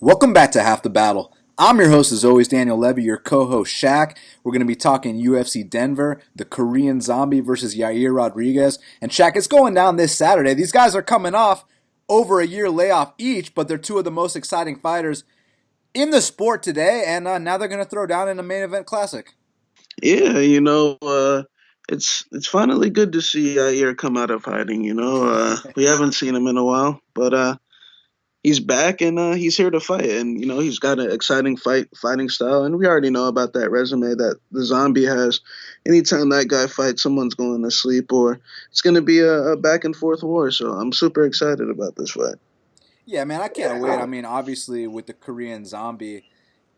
Welcome back to Half the Battle. I'm your host, as always, Daniel Levy, your co-host, Shaq. We're going to be talking UFC Denver, the Korean Zombie versus Yair Rodriguez. And Shaq, it's going down this Saturday. These guys are coming off over a year layoff each, but they're two of the most exciting fighters in the sport today, and now they're going to throw down in a main event classic. Yeah, it's finally good to see Yair come out of hiding. We haven't seen him in a while, but he's back and he's here to fight. And he's got an exciting fighting style, and we already know about that resume that the Zombie has. Anytime that guy fights, someone's going to sleep, or it's going to be a back and forth war. So I'm super excited about this fight. Yeah, man, I can't wait. I mean, obviously, with the Korean Zombie,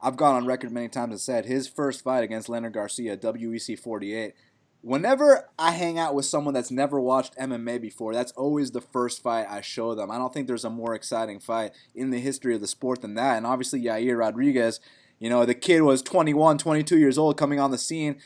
I've gone on record many times and said his first fight against Leonard Garcia, WEC 48. Whenever I hang out with someone that's never watched MMA before, that's always the first fight I show them. I don't think there's a more exciting fight in the history of the sport than that. And obviously, Yair Rodriguez, the kid was 21, 22 years old coming on the scene,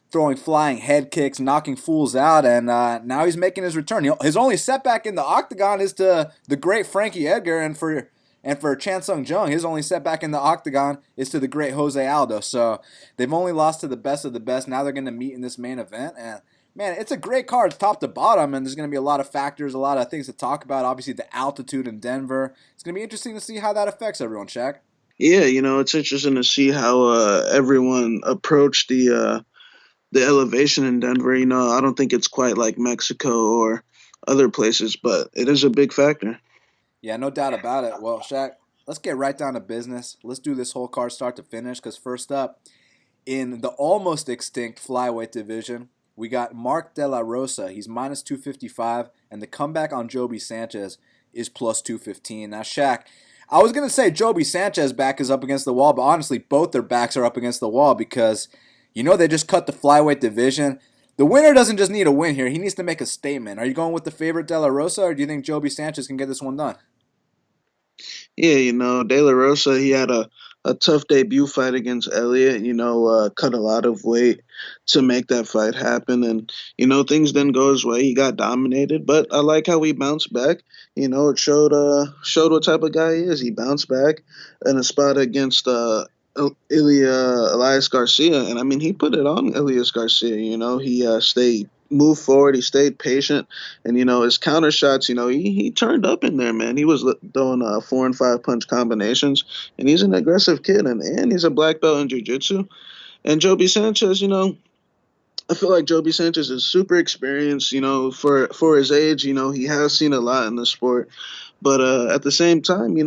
throwing flying head kicks, knocking fools out, and now he's making his return. His only setback in the octagon is to the great Frankie Edgar, and for Chan Sung Jung, his only setback in the octagon is to the great Jose Aldo. So they've only lost to the best of the best. Now they're going to meet in this main event. And man, it's a great card top to bottom, and there's going to be a lot of factors, a lot of things to talk about. Obviously, the altitude in Denver. It's going to be interesting to see how that affects everyone, Shaq. Yeah, it's interesting to see how everyone approached the elevation in Denver. I don't think it's quite like Mexico or other places, but it is a big factor. Yeah, no doubt about it. Well, Shaq, let's get right down to business. Let's do this whole card start to finish, because first up, in the almost extinct flyweight division, we got Mark De La Rosa. He's minus 255, and the comeback on Joby Sanchez is plus 215. Now, Shaq, I was going to say Joby Sanchez back is up against the wall, but honestly, both their backs are up against the wall because, they just cut the flyweight division. The winner doesn't just need a win here. He needs to make a statement. Are you going with the favorite De La Rosa, or do you think Joby Sanchez can get this one done? Yeah, De La Rosa, he had a tough debut fight against Elliott, cut a lot of weight to make that fight happen. And, things didn't go his way. He got dominated, but I like how he bounced back. It showed what type of guy he is. He bounced back in a spot against Elias Garcia. And I mean, he put it on Elias Garcia. He stayed moved forward. He stayed patient, and his counter shots. He turned up in there, man. He was throwing 4 and 5 punch combinations, and he's an aggressive kid, and he's a black belt in jiu-jitsu. And Joby Sanchez, I feel like Joby Sanchez is super experienced. For his age, he has seen a lot in the sport. But at the same time,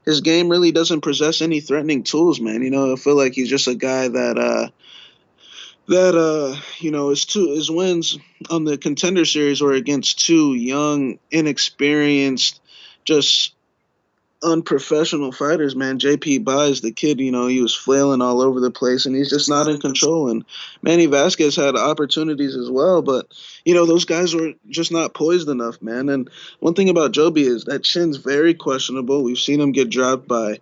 his game really doesn't possess any threatening tools, man. I feel like he's just a guy that his wins on the contender series were against two young, inexperienced, just unprofessional fighters, man. JP Buys, the kid, he was flailing all over the place, and he's just not in control. And Manny Vasquez had opportunities as well, but those guys were just not poised enough, man. And one thing about Joby is that chin's very questionable. We've seen him get dropped by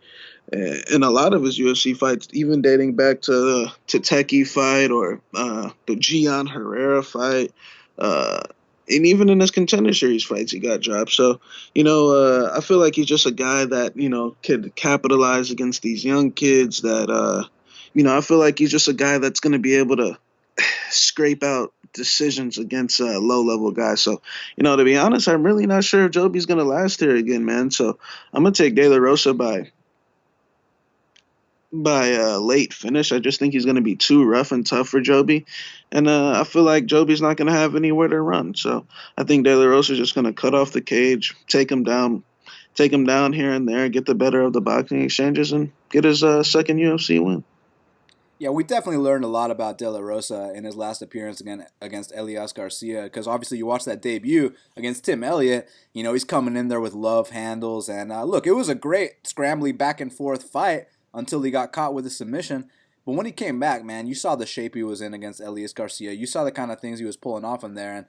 in a lot of his UFC fights, even dating back to the Teki fight or the Gian Herrera fight. And even in his contender series fights, he got dropped. So, I feel like he's just a guy that, could capitalize against these young kids that, I feel like he's just a guy that's going to be able to scrape out decisions against low-level guys. So, to be honest, I'm really not sure if Joby's going to last here again, man. So I'm going to take De La Rosa by a late finish. I just think he's going to be too rough and tough for Joby. And I feel like Joby's not going to have anywhere to run. So I think De La Rosa is just going to cut off the cage, take him down here and there, get the better of the boxing exchanges, and get his second UFC win. Yeah, we definitely learned a lot about De La Rosa in his last appearance against Elias Garcia, because obviously you watched that debut against Tim Elliott. He's coming in there with love handles, and look, it was a great scrambly back and forth fight until he got caught with a submission. But when he came back, man, you saw the shape he was in against Elias Garcia. You saw the kind of things he was pulling off in there, and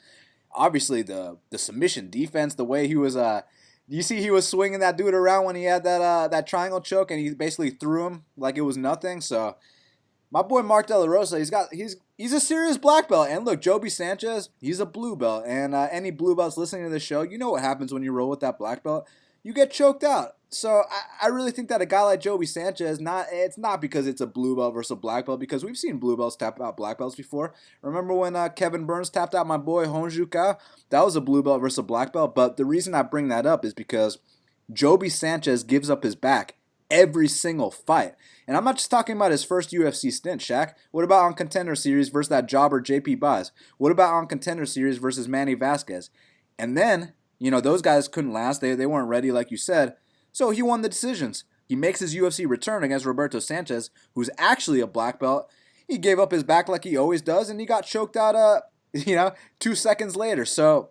obviously the submission defense, the way he was you see he was swinging that dude around when he had that triangle choke, and he basically threw him like it was nothing. So my boy Mark De La Rosa, he's a serious black belt. And look, Joby Sanchez, he's a blue belt. And any blue belts listening to this show, you know what happens when you roll with that black belt. You get choked out. So I really think that a guy like Joby Sanchez, it's not because it's a blue belt versus a black belt, because we've seen blue belts tap out black belts before. Remember when Kevin Burns tapped out my boy Honju Ka? That was a blue belt versus a black belt. But the reason I bring that up is because Joby Sanchez gives up his back every single fight. And I'm not just talking about his first UFC stint, Shaq. What about on Contender Series versus that jobber JP Buys? What about on Contender Series versus Manny Vasquez? And then, those guys couldn't last. They weren't ready, like you said. So he won the decisions. He makes his UFC return against Roberto Sanchez, who's actually a black belt. He gave up his back like he always does, and he got choked out, 2 seconds later. So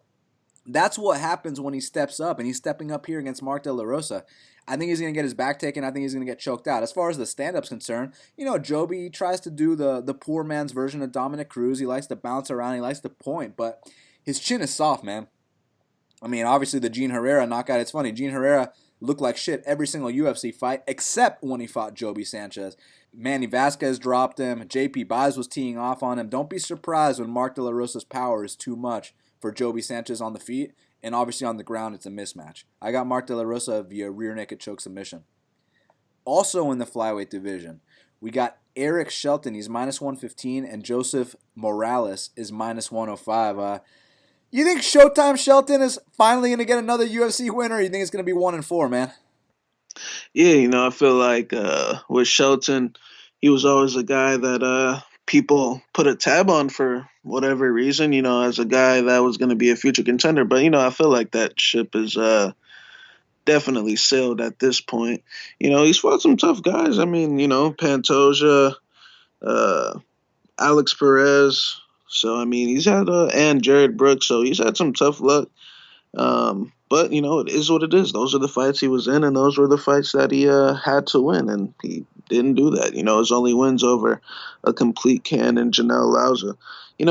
that's what happens when he steps up, and he's stepping up here against Mark De La Rosa. I think he's going to get his back taken. I think he's going to get choked out. As far as the stand-up's concerned, Joby tries to do the poor man's version of Dominic Cruz. He likes to bounce around. He likes to point, but his chin is soft, man. I mean, obviously the Gene Herrera knockout, it's funny. Gene Herrera looked like shit every single UFC fight except when he fought Joby Sanchez. Manny Vasquez dropped him. JP Buys was teeing off on him. Don't be surprised when Mark De La Rosa's power is too much for Joby Sanchez on the feet, and obviously on the ground it's a mismatch. I got Mark De La Rosa via rear naked choke submission. Also in the flyweight division, we got Eric Shelton. He's minus 115, and Joseph Morales is minus 105. You think Showtime Shelton is finally going to get another UFC win, or you think it's going to be 1-4, man? Yeah, I feel like with Shelton, he was always a guy that people put a tab on for whatever reason, as a guy that was going to be a future contender. But, I feel like that ship is definitely sailed at this point. He's fought some tough guys. I mean, Pantoja, Alex Perez. So, I mean, he's had, and Jared Brooks. So he's had some tough luck. But, it is what it is. Those are the fights he was in, and those were the fights that he had to win, and he didn't do that. His only wins over a complete can and Janelle Lauza.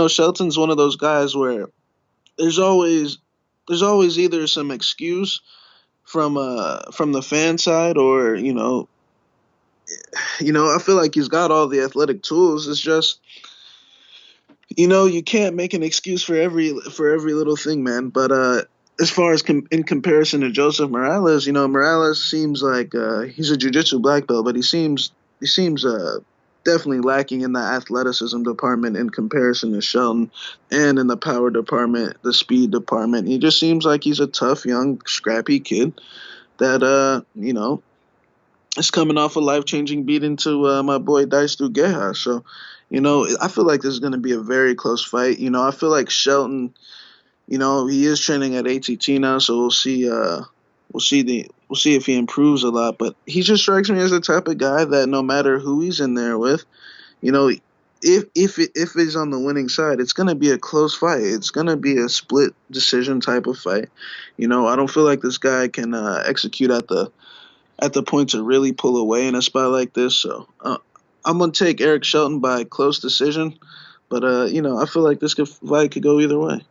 Shelton's one of those guys where there's always either some excuse from the fan side, or I feel like he's got all the athletic tools. It's just you can't make an excuse for every little thing, man. But as far as in comparison to Joseph Morales, Morales seems like he's a jiu-jitsu black belt, but he seems definitely lacking in the athleticism department in comparison to Shelton, and in the power department, the speed department. He just seems like he's a tough, young, scrappy kid that is coming off a life-changing beating to my boy Dice Dugueja. So, I feel like this is going to be a very close fight. I feel like Shelton, he is training at ATT now, so we'll see. We'll see if he improves a lot. But he just strikes me as the type of guy that no matter who he's in there with, if he's on the winning side, it's going to be a close fight. It's going to be a split decision type of fight. I don't feel like this guy can execute at the point to really pull away in a spot like this. So I'm going to take Eric Shelton by close decision. But, I feel like this fight could go either way.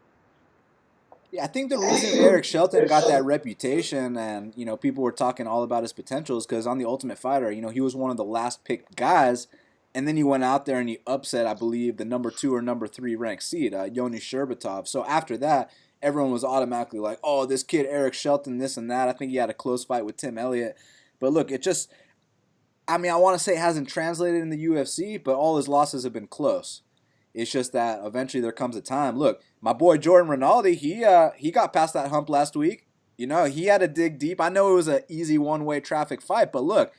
Yeah, I think the reason Eric Shelton got that reputation and, people were talking all about his potential is because on The Ultimate Fighter, he was one of the last picked guys, and then he went out there and he upset, I believe, the number 2 or number 3 ranked seed, Yoni Sherbatov. So after that, everyone was automatically like, oh, this kid Eric Shelton, this and that. I think he had a close fight with Tim Elliott. But look, I want to say it hasn't translated in the UFC, but all his losses have been close. It's just that eventually there comes a time. Look, my boy Jordan Rinaldi, he got past that hump last week. He had to dig deep. I know it was an easy one-way traffic fight, but look,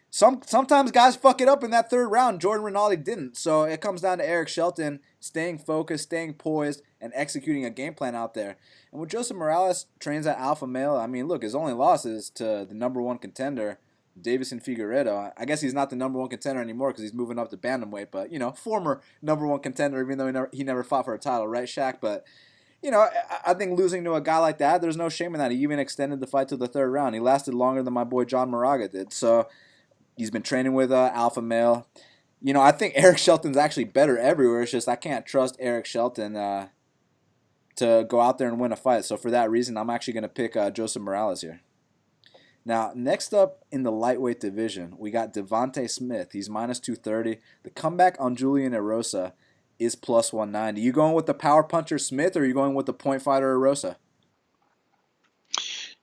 sometimes guys fuck it up in that third round. Jordan Rinaldi didn't. So it comes down to Eric Shelton staying focused, staying poised, and executing a game plan out there. And when Joseph Morales trains at Alpha Male, look, his only loss is to the number 1 contender, Davison Figueiredo. I guess he's not the number 1 contender anymore because he's moving up to bantamweight, but, former number 1 contender, even though he never fought for a title, right, Shaq? But, I think losing to a guy like that, there's no shame in that. He even extended the fight to the third round. He lasted longer than my boy John Moraga did. So he's been training with Alpha Male. I think Eric Shelton's actually better everywhere. It's just I can't trust Eric Shelton to go out there and win a fight. So for that reason, I'm actually going to pick Joseph Morales here. Now, next up in the lightweight division, we got Devante Smith. He's minus 230. The comeback on Julian Erosa is plus 190. You going with the power puncher Smith, or are you going with the point fighter Erosa?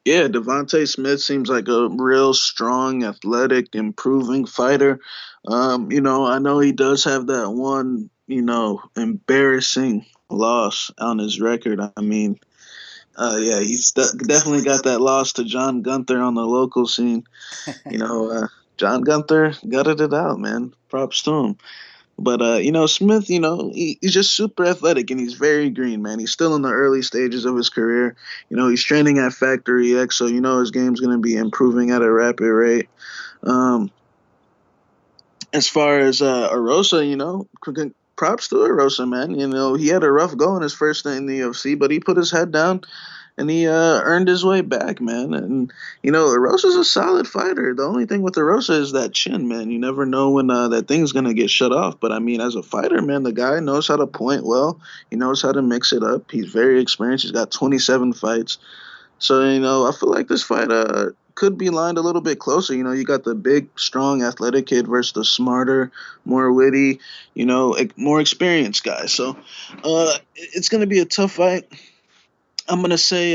Yeah, Devante Smith seems like a real strong, athletic, improving fighter. I know he does have that one, embarrassing loss on his record. I mean, yeah, definitely got that loss to John Gunther on the local scene. You know, uh, John Gunther gutted it out, man. Props to him. But Smith, he's just super athletic and he's very green, man. He's still in the early stages of his career. He's training at Factory X, so his game's going to be improving at a rapid rate. Um, as far as Erosa, props to Erosa, man. He had a rough go in his first day in the UFC, but he put his head down and he earned his way back, man. And Erosa's a solid fighter. The only thing with Erosa is that chin, man. You never know when that thing's gonna get shut off. But I mean, as a fighter, man, the guy knows how to point well. He knows how to mix it up. He's very experienced. He's got 27 fights. So I feel like this fight could be lined a little bit closer. You got the big, strong, athletic kid versus the smarter, more witty, more experienced guy. So it's gonna be a tough fight. I'm gonna say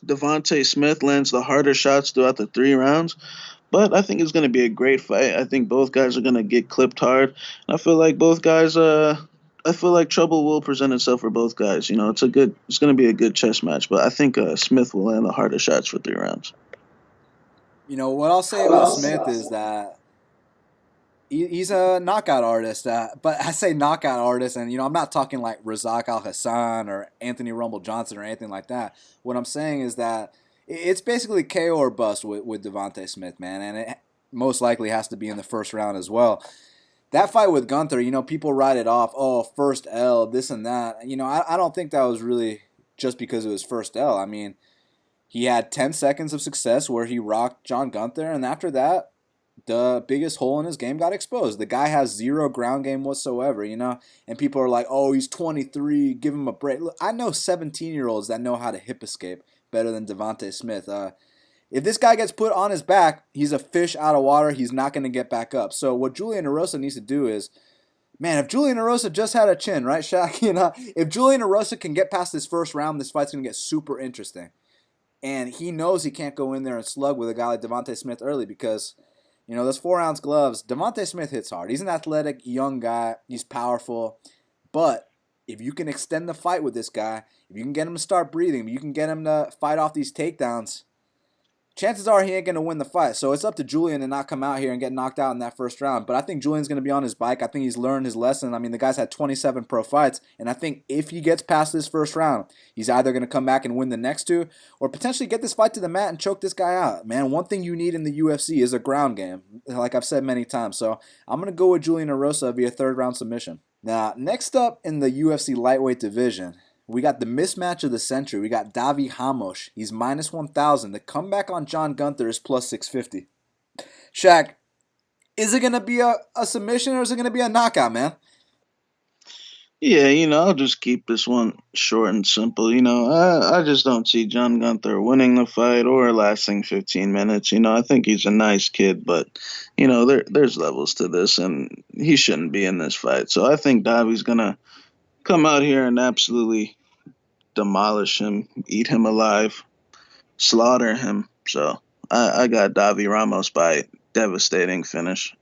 Devonte Smith lands the harder shots throughout the 3 rounds, but I think it's gonna be a great fight. I think both guys are gonna get clipped hard. I feel like both guys. I feel like trouble will present itself for both guys. It's gonna be a good chess match, but I think Smith will land the harder shots for 3 rounds. What I'll say about Smith is that he's a knockout artist. But I say knockout artist, and I'm not talking like Razak Al Hassan or Anthony Rumble Johnson or anything like that. What I'm saying is that it's basically KO or bust with Devonte Smith, man, and it most likely has to be in the first round as well. That fight with Gunther, people write it off. Oh, first L, this and that. I don't think that was really just because it was first L. I mean, he had 10 seconds of success where he rocked John Gunther, and after that, the biggest hole in his game got exposed. The guy has zero ground game whatsoever, and people are like, oh, he's 23, give him a break. Look, I know 17-year-olds that know how to hip escape better than Devonte Smith. If this guy gets put on his back, he's a fish out of water. He's not going to get back up. So what Julian Erosa needs to do is, man, if Julian Erosa just had a chin, right, Shaq? If Julian Erosa can get past this first round, this fight's going to get super interesting. And he knows he can't go in there and slug with a guy like Devonte Smith early because, those 4-ounce gloves, Devonte Smith hits hard. He's an athletic, young guy. He's powerful. But if you can extend the fight with this guy, if you can get him to start breathing, if you can get him to fight off these takedowns, chances are he ain't going to win the fight. So it's up to Julian to not come out here and get knocked out in that first round. But I think Julian's going to be on his bike. I think he's learned his lesson. I mean, the guy's had 27 pro fights. And I think if he gets past this first round, he's either going to come back and win the next two or potentially get this fight to the mat and choke this guy out. Man, one thing you need in the UFC is a ground game, like I've said many times. So I'm going to go with Julian Erosa via third round submission. Now, next up in the UFC lightweight division, we got the mismatch of the century. We got Davi Ramos. He's minus 1,000. The comeback on John Gunther is plus 650. Shaq, is it going to be a submission or is it going to be a knockout, man? Yeah, I'll just keep this one short and simple. I just don't see John Gunther winning the fight or lasting 15 minutes. I think he's a nice kid, but there's levels to this, and he shouldn't be in this fight. So I think Davi's gonna come out here and absolutely demolish him, eat him alive, slaughter him. So I got Davi Ramos by devastating finish.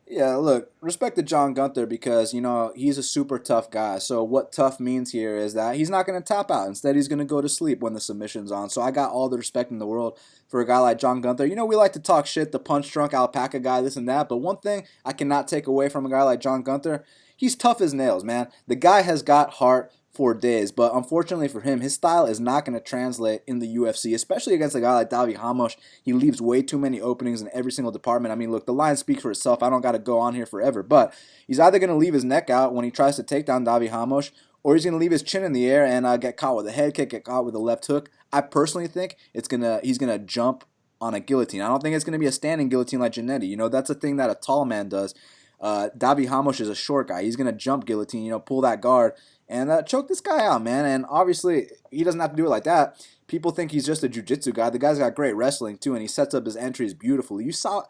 Yeah, look, respect to John Gunther because, he's a super tough guy. So what tough means here is that he's not going to tap out. Instead, he's going to go to sleep when the submission's on. So I got all the respect in the world for a guy like John Gunther. We like to talk shit, the punch-drunk alpaca guy, this and that. But one thing I cannot take away from a guy like John Gunther, he's tough as nails, man. The guy has got heart for days, but unfortunately for him, his style is not going to translate in the UFC, especially against a guy like Davi Ramos. He leaves way too many openings in every single department. I mean, look, the line speaks for itself. I don't got to go on here forever, but he's either going to leave his neck out when he tries to take down Davi Ramos, or he's going to leave his chin in the air and get caught with a head kick, get caught with a left hook. I personally think he's going to jump on a guillotine. I don't think it's going to be a standing guillotine like Janetti. That's a thing that a tall man does. Davi Ramos is a short guy. He's going to jump guillotine, pull that guard, and choke this guy out, man. And obviously, he doesn't have to do it like that. People think he's just a jiu-jitsu guy. The guy's got great wrestling, too, and he sets up his entries beautifully. You saw,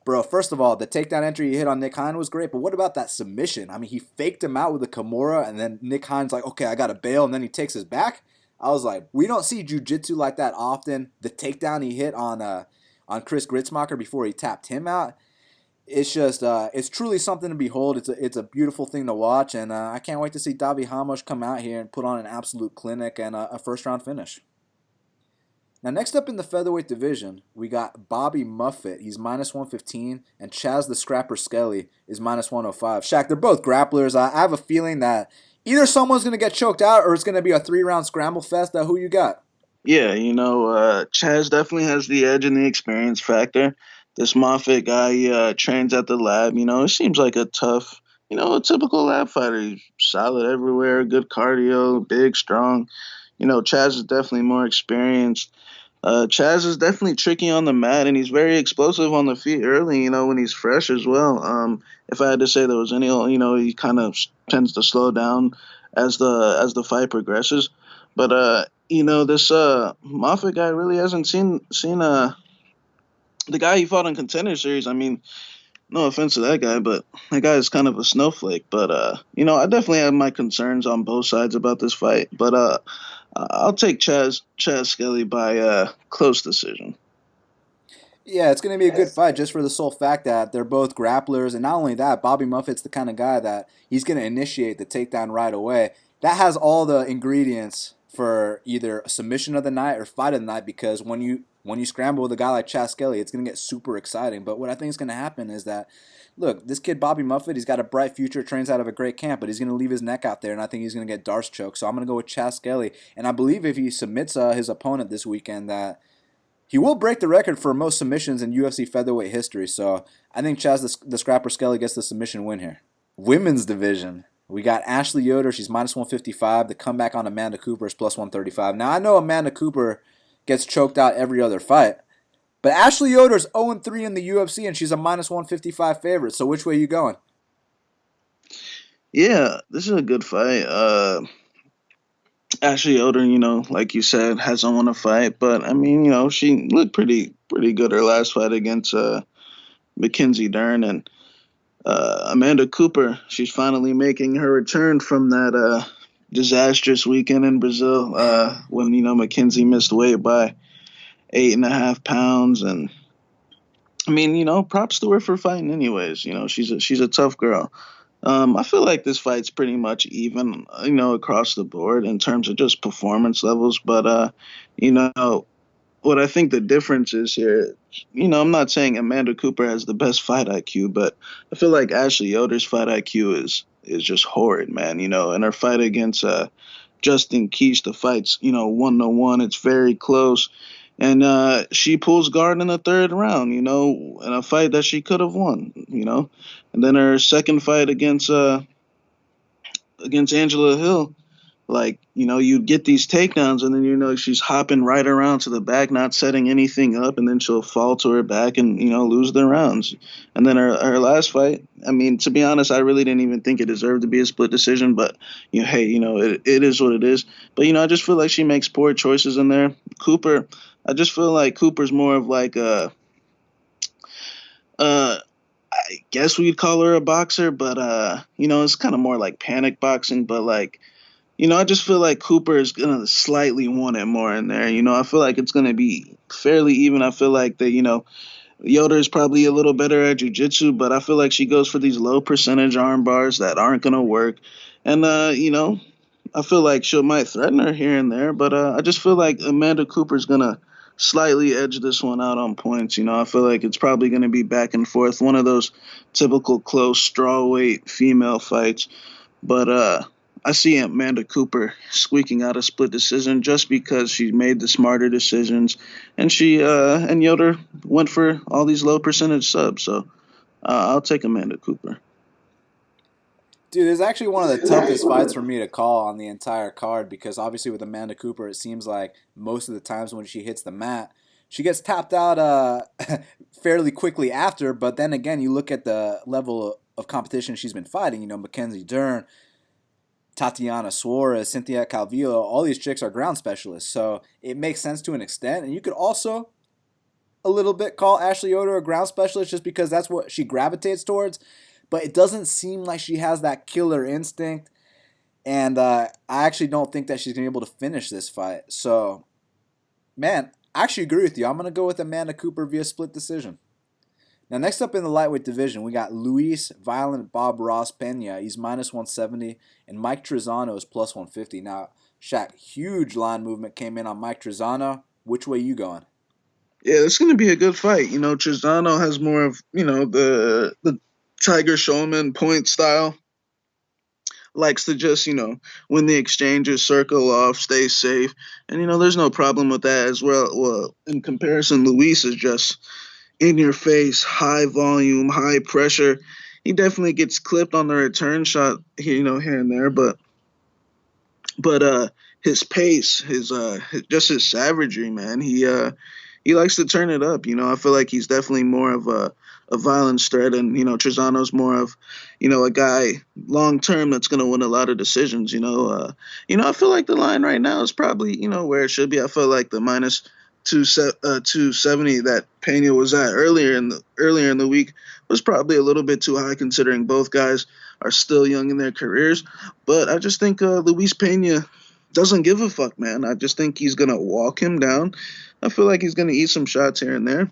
bro, first of all, the takedown entry he hit on Nick Hine was great, but what about that submission? I mean, he faked him out with a Kimura, and then Nick Hine's like, okay, I got to bail, and then he takes his back. I was like, we don't see jiu-jitsu like that often. The takedown he hit on Chris Gritzmacher before he tapped him out, it's just it's truly something to behold. It's a beautiful thing to watch, and I can't wait to see Davi Ramos come out here and put on an absolute clinic and a first round finish. Now, next up in the featherweight division, we got Bobby Moffett. He's minus 115, and Chaz the Scrapper Skelly is minus 105. Shaq, they're both grapplers. I have a feeling that either someone's going to get choked out or it's going to be a 3-round scramble fest. Who you got? Yeah, Chaz definitely has the edge in the experience factor. This Moffat guy, he trains at the lab. It seems like a tough, a typical lab fighter. He's solid everywhere, good cardio, big, strong. Chaz is definitely more experienced. Chaz is definitely tricky on the mat, and he's very explosive on the feet early. When he's fresh as well. If I had to say there was any, he kind of tends to slow down as the fight progresses. But this Moffat guy really hasn't seen the guy he fought in Contender Series. I mean, no offense to that guy, but that guy is kind of a snowflake. But I definitely have my concerns on both sides about this fight. But I'll take Chaz Skelly by close decision. Yeah, it's going to be a good fight just for the sole fact that they're both grapplers. And not only that, Bobby Muffet's the kind of guy that he's going to initiate the takedown right away. That has all the ingredients for either a submission of the night or fight of the night because when you scramble with a guy like Chas Skelly, it's going to get super exciting. But what I think is going to happen is that, look, this kid Bobby Muffet, he's got a bright future, trains out of a great camp, but he's going to leave his neck out there, and I think he's going to get Darce choked. So I'm going to go with Chas Skelly. And I believe if he submits his opponent this weekend that he will break the record for most submissions in UFC featherweight history, so I think Chaz the Scrapper Skelly gets the submission win here. Women's division. We got Ashley Yoder. She's minus 155. The comeback on Amanda Cooper is plus 135. Now, I know Amanda Cooper gets choked out every other fight, but Ashley Yoder's 0-3 in the UFC, and she's a minus 155 favorite, so which way are you going? Yeah, this is a good fight. Ashley Yoder, like you said, hasn't won a fight, but I mean, she looked pretty good her last fight against Mackenzie Dern, and Amanda Cooper. She's finally making her return from that disastrous weekend in Brazil when Mackenzie missed weight by 8.5 pounds, and I mean, props to her for fighting anyways. She's a tough girl. I feel like this fight's pretty much even, across the board in terms of just performance levels. But, what I think the difference is here, I'm not saying Amanda Cooper has the best fight IQ, but I feel like Ashley Yoder's fight IQ is just horrid, man. And her fight against Justin Keach, the fight's, 1-1. It's very close. And she pulls guard in the third round, in a fight that she could have won, And then her second fight against Angela Hill, like, you get these takedowns and then, she's hopping right around to the back, not setting anything up, and then she'll fall to her back and, lose the rounds. And then her last fight, I mean, to be honest, I really didn't even think it deserved to be a split decision, but, hey, it is what it is. But, I just feel like she makes poor choices in there. Cooper, I just feel like Cooper's more of like I guess we'd call her a boxer, but it's kind of more like panic boxing. But like, I just feel like Cooper is gonna slightly want it more in there. I feel like it's gonna be fairly even. I feel like that Yoder is probably a little better at jiu-jitsu, but I feel like she goes for these low percentage arm bars that aren't gonna work, and I feel like she might threaten her here and there, but I just feel like Amanda Cooper's gonna slightly edge this one out on points. I feel like it's probably gonna be back and forth, one of those typical close strawweight female fights. But I see Amanda Cooper squeaking out a split decision just because she made the smarter decisions, and she and Yoder went for all these low percentage subs. So I'll take Amanda Cooper. Dude, it's actually one of the toughest fights for me to call on the entire card because obviously with Amanda Cooper, it seems like most of the times when she hits the mat, she gets tapped out fairly quickly after. But then again, you look at the level of competition she's been fighting. Mackenzie Dern, Tatiana Suarez, Cynthia Calvillo, all these chicks are ground specialists. So it makes sense to an extent. And you could also a little bit call Ashley Yoder a ground specialist just because that's what she gravitates towards. But it doesn't seem like she has that killer instinct. And I actually don't think that she's going to be able to finish this fight. So, man, I actually agree with you. I'm going to go with Amanda Cooper via split decision. Now, next up in the lightweight division, we got Luis Violent Bob Ross Pena. He's minus 170, and Mike Trizano is plus 150. Now, Shaq, huge line movement came in on Mike Trizano. Which way you going? Yeah, it's going to be a good fight. Trizano has more of the Tiger Showman point style. Likes to just win the exchanges, circle off, stay safe, and there's no problem with that as well. Well, in comparison, Luis is just in your face, high volume, high pressure. He definitely gets clipped on the return shot, here and there, but his pace, just his savagery, man. He likes to turn it up. I feel like he's definitely more of a violence threat, and Trizano's more of a guy long term that's going to win a lot of decisions. I feel like the line right now is probably where it should be. I feel like the minus 270 that Pena was at earlier in the week was probably a little bit too high, considering both guys are still young in their careers. But I just think Luis Pena doesn't give a fuck, man. I just think he's gonna walk him down. I feel like he's gonna eat some shots here and there,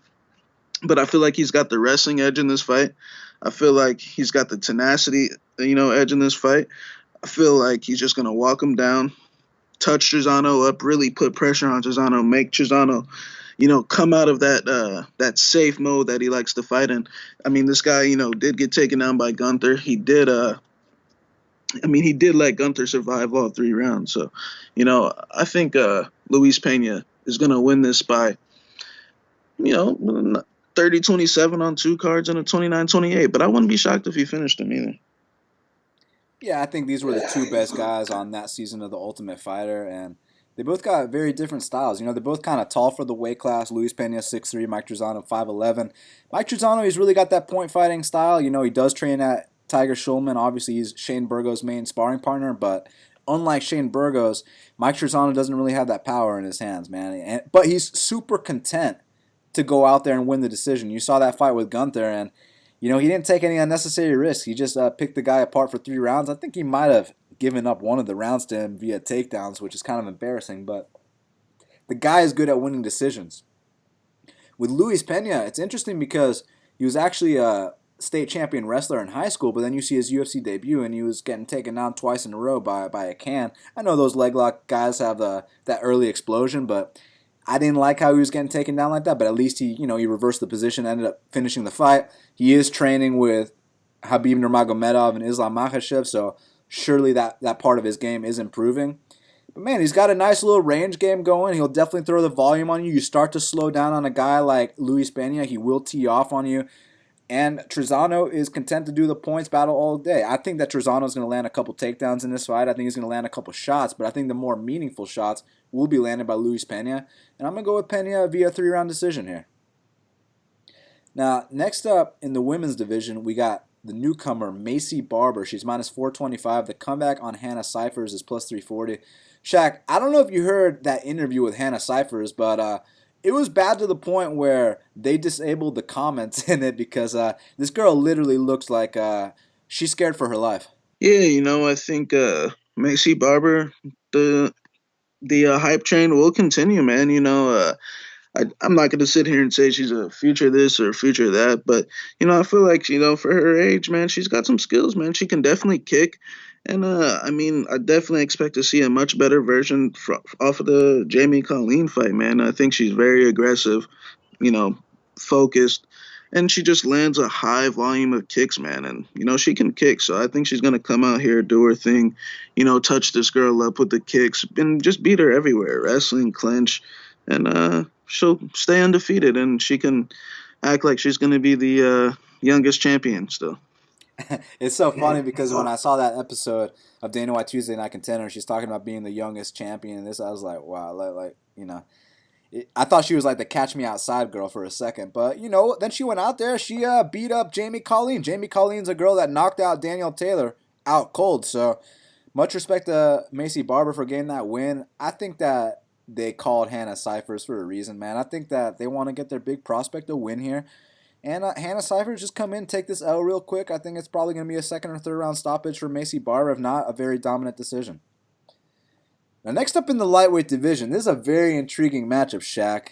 but I feel like he's got the wrestling edge in this fight. I feel like he's got the tenacity, edge in this fight. I feel like he's just gonna walk him down, touch Trizano up, really put pressure on Trizano, make Trizano, come out of that safe mode that he likes to fight in. I mean, this guy, did get taken down by Gunther. He did let Gunther survive all 3 rounds. So, I think Luis Pena is gonna win this by, 30-27 on 2 cards and a 29-28. But I wouldn't be shocked if he finished him either. Yeah, I think these were the two best guys on that season of The Ultimate Fighter, and they both got very different styles. They're both kind of tall for the weight class. Luis Pena 6'3", Mike Trizano 5'11". Mike Trizano, he's really got that point fighting style. He does train at Tiger Schulman. Obviously, he's Shane Burgos' main sparring partner, but unlike Shane Burgos, Mike Trizano doesn't really have that power in his hands, man. But he's super content to go out there and win the decision. You saw that fight with Gunther, and he didn't take any unnecessary risks. He just picked the guy apart for 3 rounds. I think he might have given up one of the rounds to him via takedowns, which is kind of embarrassing, but the guy is good at winning decisions. With Luis Pena, it's interesting because he was actually a state champion wrestler in high school, but then you see his UFC debut and he was getting taken down twice in a row by a can. I know those leg lock guys have that early explosion, but I didn't like how he was getting taken down like that, but at least he reversed the position, ended up finishing the fight. He is training with Habib Nurmagomedov and Islam Makhachev, so surely that part of his game is improving. But man, he's got a nice little range game going. He'll definitely throw the volume on you. You start to slow down on a guy like Luis Pena, he will tee off on you. And Trizano is content to do the points battle all day. I think that Trizano is going to land a couple takedowns in this fight. I think he's going to land a couple shots, but I think the more meaningful shots will be landed by Luis Pena. And I'm going to go with Pena via 3-round decision here. Now, next up in the women's division, we got the newcomer, Maycee Barber. She's minus 425. The comeback on Hannah Cifers is plus 340. Shaq, I don't know if you heard that interview with Hannah Cifers, but it was bad to the point where they disabled the comments in it because this girl literally looks like she's scared for her life. Yeah, I think Maycee Barber, the hype train will continue, man. I'm not going to sit here and say she's a future this or future that, but I feel like for her age, man, she's got some skills, man. She can definitely kick, and I definitely expect to see a much better version off of the Jamie Colleen fight, man. I think she's very aggressive, you know, focused, and she just lands a high volume of kicks, man. And she can kick, so I think she's gonna come out here, do her thing, touch this girl up with the kicks, and just beat her everywhere, wrestling, clinch, and she'll stay undefeated, and she can act like she's gonna be the youngest champion still. It's so funny because when I saw that episode of Dana White Tuesday Night Contender, she's talking about being the youngest champion. And this, I was like, wow, I thought she was like the Catch Me Outside girl for a second, but then she went out there. She beat up Jamie Colleen. Jamie Colleen's a girl that knocked out Danielle Taylor out cold. So much respect to Maycee Barber for getting that win. I think that they called Hannah Cifers for a reason, man. I think that they want to get their big prospect a win here. And Hannah Cifers just come in, take this L real quick. I think it's probably going to be a second or third round stoppage for Maycee Barber, if not a very dominant decision. Now, next up in the lightweight division, this is a very intriguing matchup, Shaq.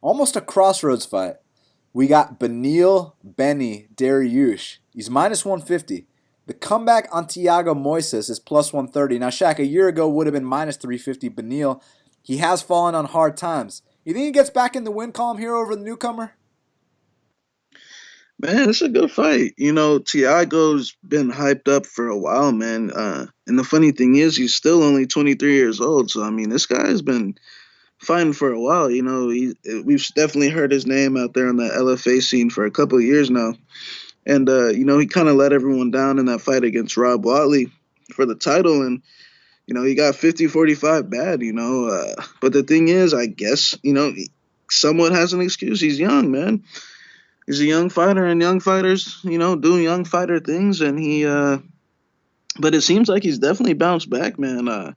Almost a crossroads fight. We got Beneil, Dariush. He's minus 150. The comeback on Thiago Moises is plus 130. Now, Shaq, a year ago would have been minus 350. Beneil, he has fallen on hard times. You think he gets back in the win column here over the newcomer? Man, it's a good fight. Tiago's been hyped up for a while, man. And the funny thing is, he's still only 23 years old. So, I mean, this guy's been fighting for a while. We've definitely heard his name out there on the LFA scene for a couple of years now. And, he kind of let everyone down in that fight against Rob Watley for the title. And, he got 50-45 bad, But the thing is, I guess, he somewhat has an excuse. He's young, man. He's a young fighter, and young fighters, do young fighter things. And but it seems like he's definitely bounced back, man.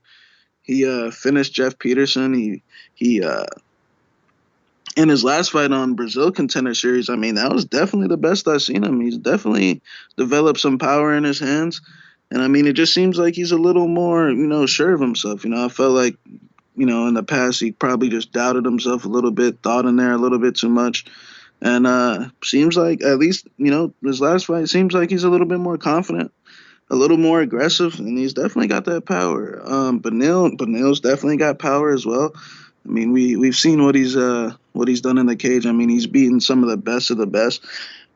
He finished Jeff Peterson. He in his last fight on Brazil Contender Series, I mean, that was definitely the best I've seen him. He's definitely developed some power in his hands. And I mean, it just seems like he's a little more, sure of himself. I felt like, in the past, he probably just doubted himself a little bit, thought in there a little bit too much. And seems like, at least, his last fight seems like he's a little bit more confident, a little more aggressive, and he's definitely got that power. Beneil's definitely got power as well. I mean, we've seen what he's done in the cage. I mean, he's beaten some of the best.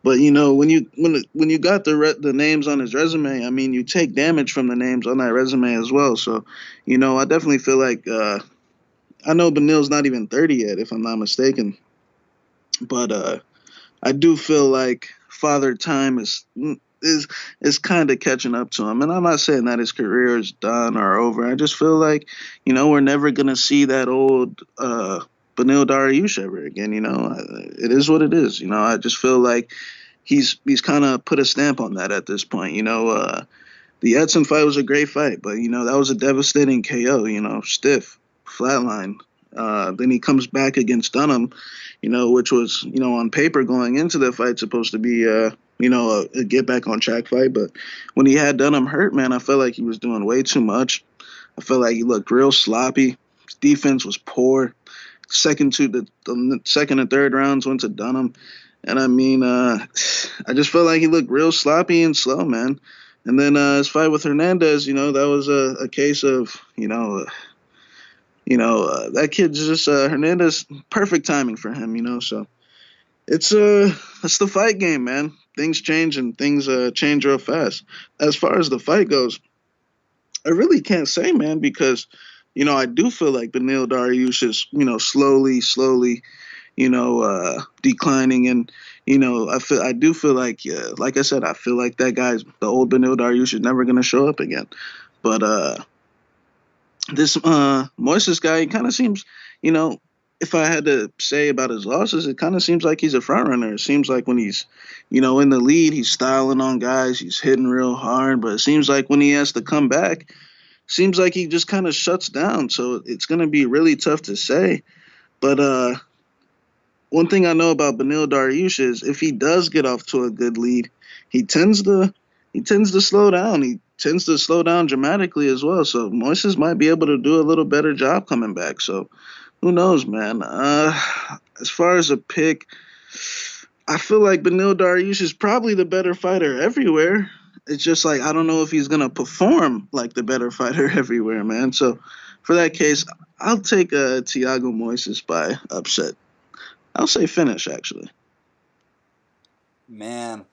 But when you got the names on his resume, I mean, you take damage from the names on that resume as well. So, I definitely feel like I know Beneil's not even 30 yet, if I'm not mistaken. But I do feel like Father Time is kind of catching up to him. And I'm not saying that his career is done or over. I just feel like, we're never going to see that old Beneil Dariush ever again. It is what it is. I just feel like he's kind of put a stamp on that at this point. The Edson fight was a great fight, but, that was a devastating KO, stiff, flatline. Then he comes back against Dunham, which was, on paper going into the fight supposed to be, a get back on track fight. But when he had Dunham hurt, man, I felt like he was doing way too much. I felt like he looked real sloppy. His defense was poor. The second and third rounds went to Dunham. And I mean, I just felt like he looked real sloppy and slow, man. And then his fight with Hernandez, that was a case of, that kid's just Hernandez, perfect timing for him, so it's the fight game, man. Things change and things change real fast. As far as the fight goes, I really can't say, man, because I do feel like Beneil Dariush is slowly declining, and I do feel like I said, I feel like the old Beneil Dariush is never gonna show up again. But this Moises guy, he kind of seems, if I had to say about his losses, it kind of seems like he's a front runner. It seems like when he's, in the lead, he's styling on guys, he's hitting real hard. But it seems like when he has to come back, seems like he just kind of shuts down. So it's going to be really tough to say. But one thing I know about Beneil Dariush is if he does get off to a good lead, he tends to slow down. He tends to slow down dramatically as well. So Moises might be able to do a little better job coming back. So who knows, man? As far as a pick, I feel like Beneil Dariush is probably the better fighter everywhere. It's just like I don't know if he's gonna perform like the better fighter everywhere, man. So for that case, I'll take Thiago Moises by upset. I'll say finish, actually. Man,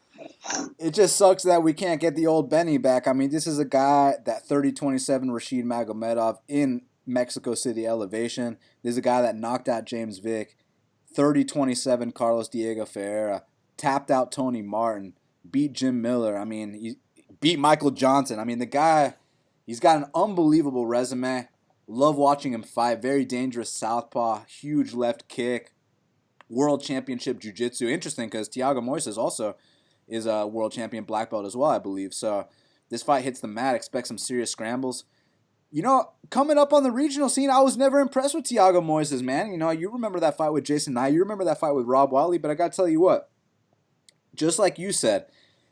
it just sucks that we can't get the old Benny back. I mean, this is a guy that 30-27 Rashid Magomedov in Mexico City Elevation. This is a guy that knocked out James Vick, 30-27 Carlos Diego Ferreira, tapped out Tony Martin, beat Jim Miller. I mean, he beat Michael Johnson. I mean, the guy, he's got an unbelievable resume. Love watching him fight. Very dangerous southpaw, huge left kick, world championship jiu-jitsu. Interesting because Thiago Moises also is a world champion black belt as well, I believe. So this fight hits the mat. Expect some serious scrambles. Coming up on the regional scene, I was never impressed with Thiago Moises, man. You remember that fight with Jason Knight. You remember that fight with Rob Wiley. But I got to tell you what, just like you said,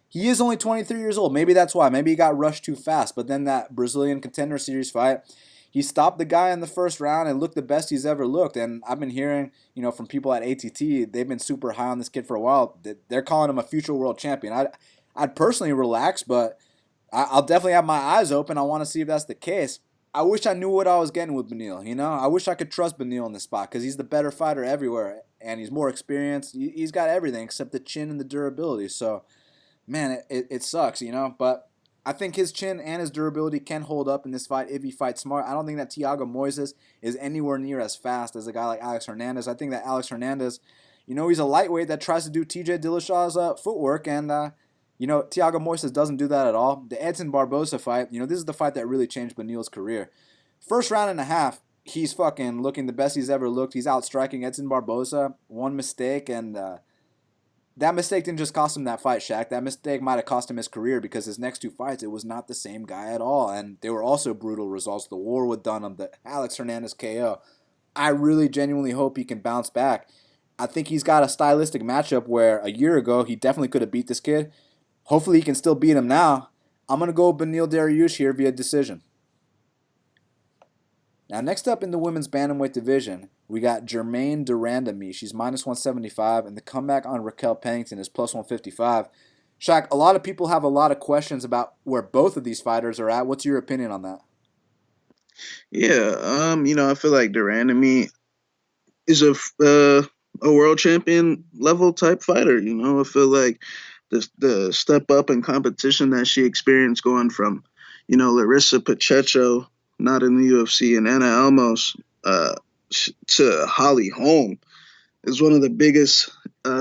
he is only 23 years old. Maybe that's why. Maybe he got rushed too fast. But then that Brazilian Contender Series fight, he stopped the guy in the first round and looked the best he's ever looked. And I've been hearing, from people at ATT, they've been super high on this kid for a while. They're calling him a future world champion. I'd personally relax, but I'll definitely have my eyes open. I want to see if that's the case. I wish I knew what I was getting with Beneil. I wish I could trust Beneil in this spot because he's the better fighter everywhere, and he's more experienced. He's got everything except the chin and the durability. So, man, it sucks, But I think his chin and his durability can hold up in this fight if he fights smart. I don't think that Thiago Moises is anywhere near as fast as a guy like Alex Hernandez. I think that Alex Hernandez, he's a lightweight that tries to do TJ Dillashaw's footwork, and Thiago Moises doesn't do that at all. The Edson Barbosa fight, this is the fight that really changed Beneil's career. First round and a half, he's fucking looking the best he's ever looked. He's outstriking Edson Barbosa. One mistake, and that mistake didn't just cost him that fight, Shaq. That mistake might have cost him his career because his next two fights, it was not the same guy at all. And they were also brutal results. The War with Dunham, the Alex Hernandez KO. I really genuinely hope he can bounce back. I think he's got a stylistic matchup where a year ago he definitely could have beat this kid. Hopefully he can still beat him now. I'm going to go Beneil Dariush here via decision. Now, next up in the women's bantamweight division, we got Germaine de Randamie. She's minus 175, and the comeback on Racquel Pennington is plus 155. Shaq, a lot of people have a lot of questions about where both of these fighters are at. What's your opinion on that? Yeah, I feel like de Randamie is a world champion level type fighter. I feel like the step up in competition that she experienced going from, Larissa Pacheco, not in the UFC, and Anna Almos to Holly Holm is one of the biggest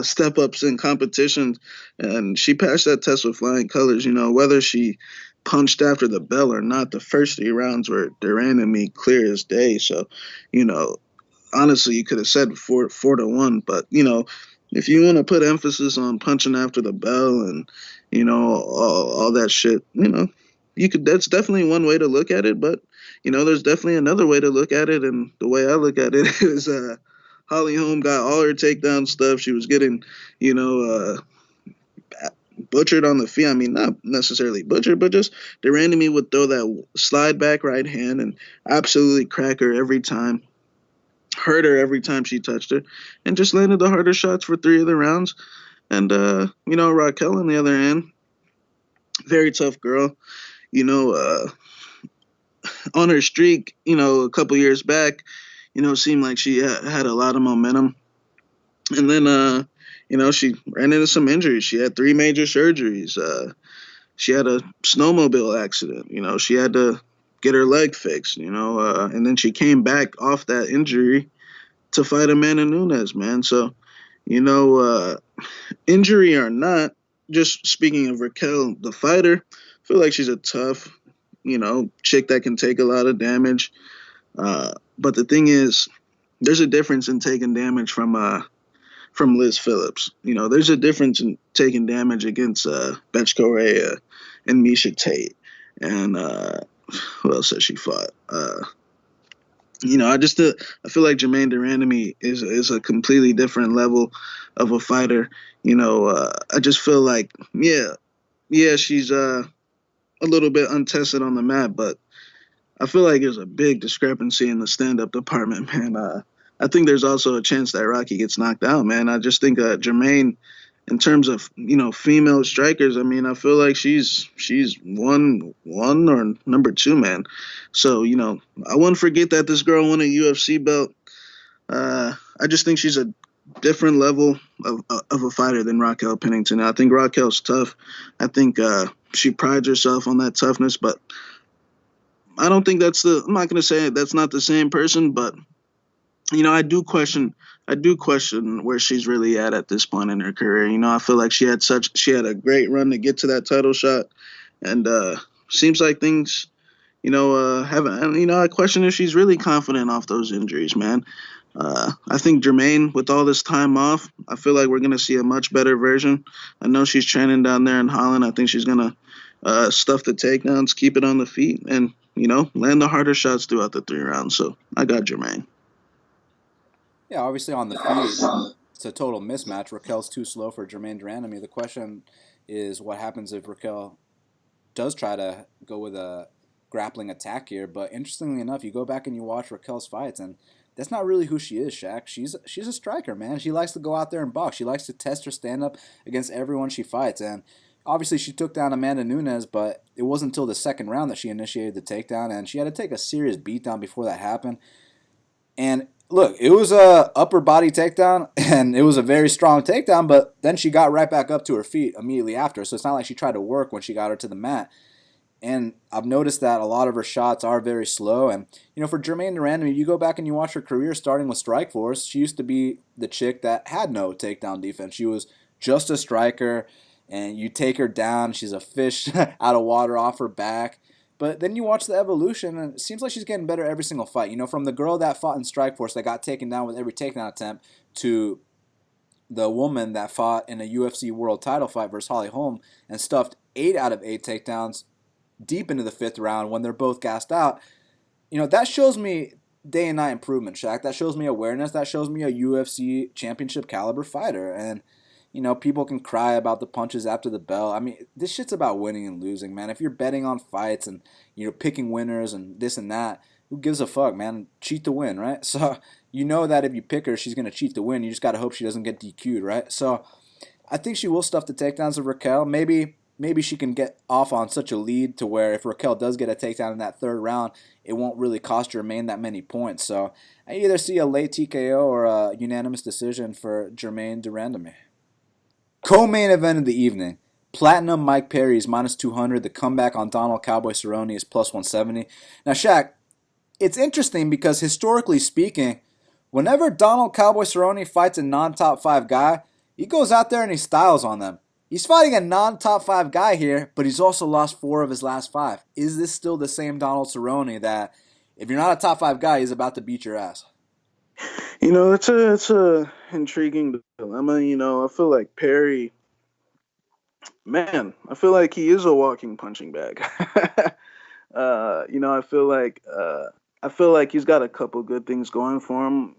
step ups in competition. And she passed that test with flying colors. Whether she punched after the bell or not, the first 3 rounds were de Randamie clear as day. So, honestly, you could have said 4-1, but if you want to put emphasis on punching after the bell and all that shit, you could. That's definitely one way to look at it. But there's definitely another way to look at it, and the way I look at it is Holly Holm got all her takedown stuff. She was getting butchered on the feet. I mean, not necessarily butchered, but just de Randamie would throw that slide back right hand and absolutely crack her every time. Hurt her every time she touched her, and just landed the harder shots for 3 of the rounds. And Racquel on the other hand, very tough girl. On her streak, a couple years back, seemed like she had a lot of momentum. And then, she ran into some injuries. She had 3 major surgeries. She had a snowmobile accident. She had to get her leg fixed, and then she came back off that injury to fight Amanda Nunes, man. So, injury or not, just speaking of Racquel, the fighter, I feel like she's a tough, chick that can take a lot of damage. But the thing is, there's a difference in taking damage from Liz Phillips. There's a difference in taking damage against Betch Correa and Misha Tate. And who else has she fought? I feel like Germaine de Randamie is a completely different level of a fighter. I just feel like, she's a little bit untested on the mat, but I feel like there's a big discrepancy in the stand-up department, man. I think there's also a chance that Rocky gets knocked out, man. I just think Germaine, in terms of female strikers, I mean, I feel like she's one or number 2, man. So I wouldn't forget that this girl won a UFC belt. I just think she's a different level of a fighter than Racquel Pennington. I think Racquel's tough. I think she prides herself on that toughness, but I don't think I'm not going to say that's not the same person, but I do question where she's really at this point in her career. I feel like she had a great run to get to that title shot, and seems like things, haven't. I question if she's really confident off those injuries, man. I think Germaine, with all this time off, I feel like we're gonna see a much better version. I know she's training down there in Holland. I think she's gonna stuff the takedowns, keep it on the feet, and land the harder shots throughout the 3 rounds. So I got Germaine. Yeah, obviously on the feet, it's a total mismatch. Racquel's too slow for Germaine Randamie. The question is what happens if Racquel does try to go with a grappling attack here. But interestingly enough, you go back and you watch Raquel's fights, and that's not really who she is, Shaq. She's a striker, man. She likes to go out there and box. She likes to test her stand up against everyone she fights. And obviously, she took down Amanda Nunes, but it wasn't until the second round that she initiated the takedown, and she had to take a serious beatdown before that happened. And look, it was a upper body takedown, and it was a very strong takedown, but then she got right back up to her feet immediately after. So it's not like she tried to work when she got her to the mat. And I've noticed that a lot of her shots are very slow. And, for Germaine Randamie, you go back and you watch her career starting with Strikeforce, she used to be the chick that had no takedown defense. She was just a striker, and you take her down, she's a fish out of water off her back. But then you watch the evolution, and it seems like she's getting better every single fight. From the girl that fought in Strikeforce that got taken down with every takedown attempt to the woman that fought in a UFC world title fight versus Holly Holm and stuffed 8 out of 8 takedowns deep into the 5th round when they're both gassed out. That shows me day and night improvement, Shaq. That shows me awareness. That shows me a UFC championship caliber fighter. And people can cry about the punches after the bell. I mean, this shit's about winning and losing, man. If you're betting on fights and, picking winners and this and that, who gives a fuck, man? Cheat to win, right? So, that if you pick her, she's going to cheat to win. You just got to hope she doesn't get DQ'd, right? So, I think she will stuff the takedowns of Racquel. Maybe she can get off on such a lead to where if Racquel does get a takedown in that 3rd round, it won't really cost Germaine that many points. So, I either see a late TKO or a unanimous decision for Germaine de Randamie. Co-main event of the evening. Platinum Mike Perry is minus 200. The comeback on Donald Cowboy Cerrone is plus 170. Now, Shaq, it's interesting because historically speaking, whenever Donald Cowboy Cerrone fights a non-top 5 guy, he goes out there and he styles on them. He's fighting a non-top 5 guy here, but he's also lost 4 of his last 5. Is this still the same Donald Cerrone that if you're not a top 5 guy, he's about to beat your ass? It's a intriguing dilemma. I feel like Perry, man, I feel like he is a walking punching bag. I feel like he's got a couple good things going for him.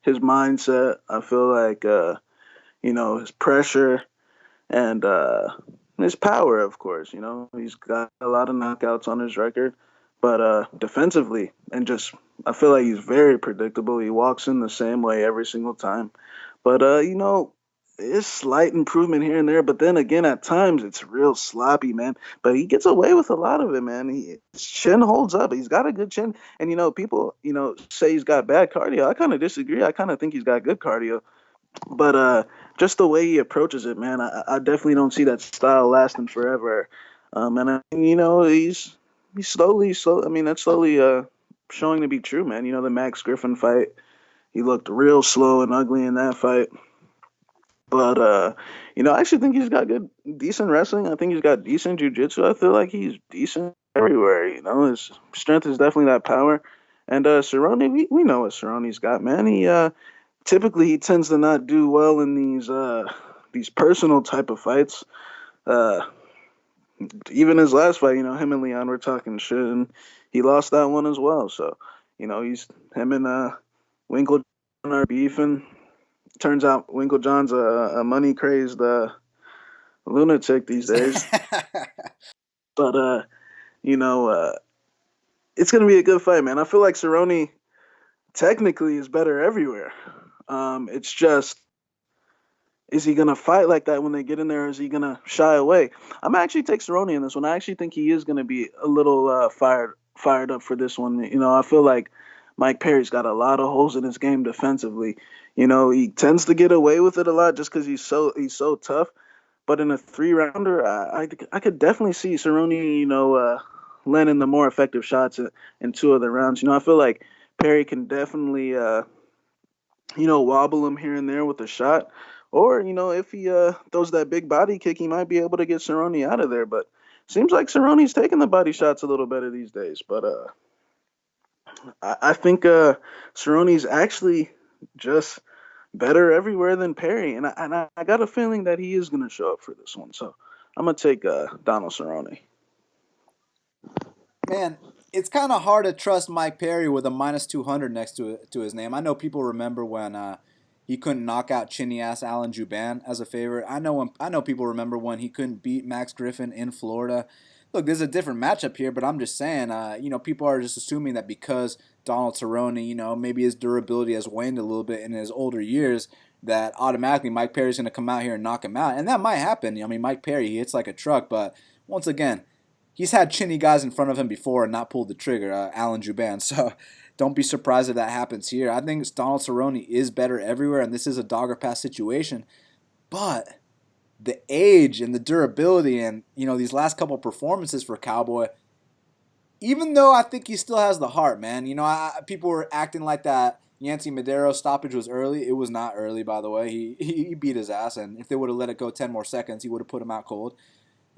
His mindset. I feel like his pressure and his power, of course. He's got a lot of knockouts on his record. But defensively, and just, I feel like he's very predictable. He walks in the same way every single time. But, it's slight improvement here and there. But then again, at times, it's real sloppy, man. But he gets away with a lot of it, man. His chin holds up. He's got a good chin. And, people, say he's got bad cardio. I kind of disagree. I kind of think he's got good cardio. But just the way he approaches it, man, I definitely don't see that style lasting forever. He's slowly, that's slowly showing to be true, man. The Max Griffin fight, he looked real slow and ugly in that fight. But, I actually think he's got decent wrestling. I think he's got decent jiu-jitsu. I feel like he's decent everywhere, His strength is definitely that power. And Cerrone, we know what Cerrone's got, man. Typically, he tends to not do well in these personal type of fights. Even his last fight, him and Leon were talking shit, and he lost that one as well. So, him and Winklejohn are beefing. Turns out Winklejohn's a money crazed lunatic these days. But it's gonna be a good fight, man. I feel like Cerrone technically is better everywhere. It's just, is he going to fight like that when they get in there, or is he going to shy away? I'm actually take Cerrone in this one. I actually think he is going to be a little fired up for this one. I feel like Mike Perry's got a lot of holes in his game defensively. He tends to get away with it a lot just because he's so tough. But in a 3-rounder, I could definitely see Cerrone, landing the more effective shots in 2 of the rounds. I feel like Perry can definitely, wobble him here and there with a shot. Or, if he throws that big body kick, he might be able to get Cerrone out of there. But seems like Cerrone's taking the body shots a little better these days. But I think Cerrone's actually just better everywhere than Perry. And I got a feeling that he is going to show up for this one. So I'm going to take Donald Cerrone. Man, it's kind of hard to trust Mike Perry with a minus 200 next to his name. I know people remember when he couldn't knock out chinny ass Alan Juban as a favorite. I know people remember when he couldn't beat Max Griffin in Florida. Look, there's a different matchup here, but I'm just saying, people are just assuming that because Donald Cerrone, maybe his durability has waned a little bit in his older years, that automatically Mike Perry's going to come out here and knock him out. And that might happen. I mean, Mike Perry, he hits like a truck, but once again, he's had chinny guys in front of him before and not pulled the trigger, Alan Juban. So don't be surprised if that happens here. I think Donald Cerrone is better everywhere, and this is a dog or pass situation. But the age and the durability and, these last couple performances for Cowboy, even though I think he still has the heart, man. People were acting like that Yancy Medeiros stoppage was early. It was not early, by the way. He beat his ass, and if they would have let it go 10 more seconds, he would have put him out cold.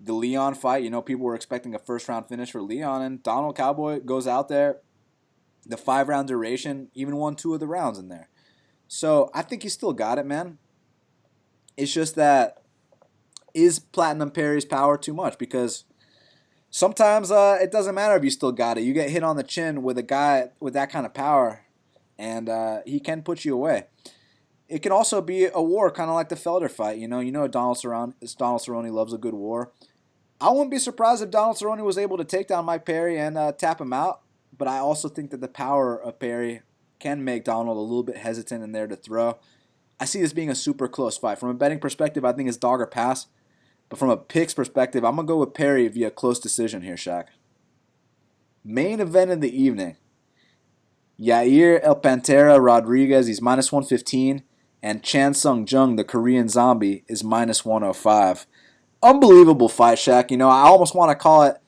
The Leon fight, people were expecting a first-round finish for Leon, and Donald Cowboy goes out there, the 5-round duration, even won 2 of the rounds in there. So I think he still got it, man. It's just that, is Platinum Perry's power too much? Because sometimes it doesn't matter if you still got it. You get hit on the chin with a guy with that kind of power, and he can put you away. It can also be a war, kind of like the Felder fight. Donald Cerrone loves a good war. I wouldn't be surprised if Donald Cerrone was able to take down Mike Perry and tap him out, but I also think that the power of Perry can make Donald a little bit hesitant in there to throw. I see this being a super close fight. From a betting perspective, I think it's dog or pass. But from a picks perspective, I'm going to go with Perry via close decision here, Shaq. Main event of the evening. Yair El Pantera Rodriguez, he's minus 115. And Chan Sung Jung, the Korean zombie, is minus 105. Unbelievable fight, Shaq. I almost want to call it...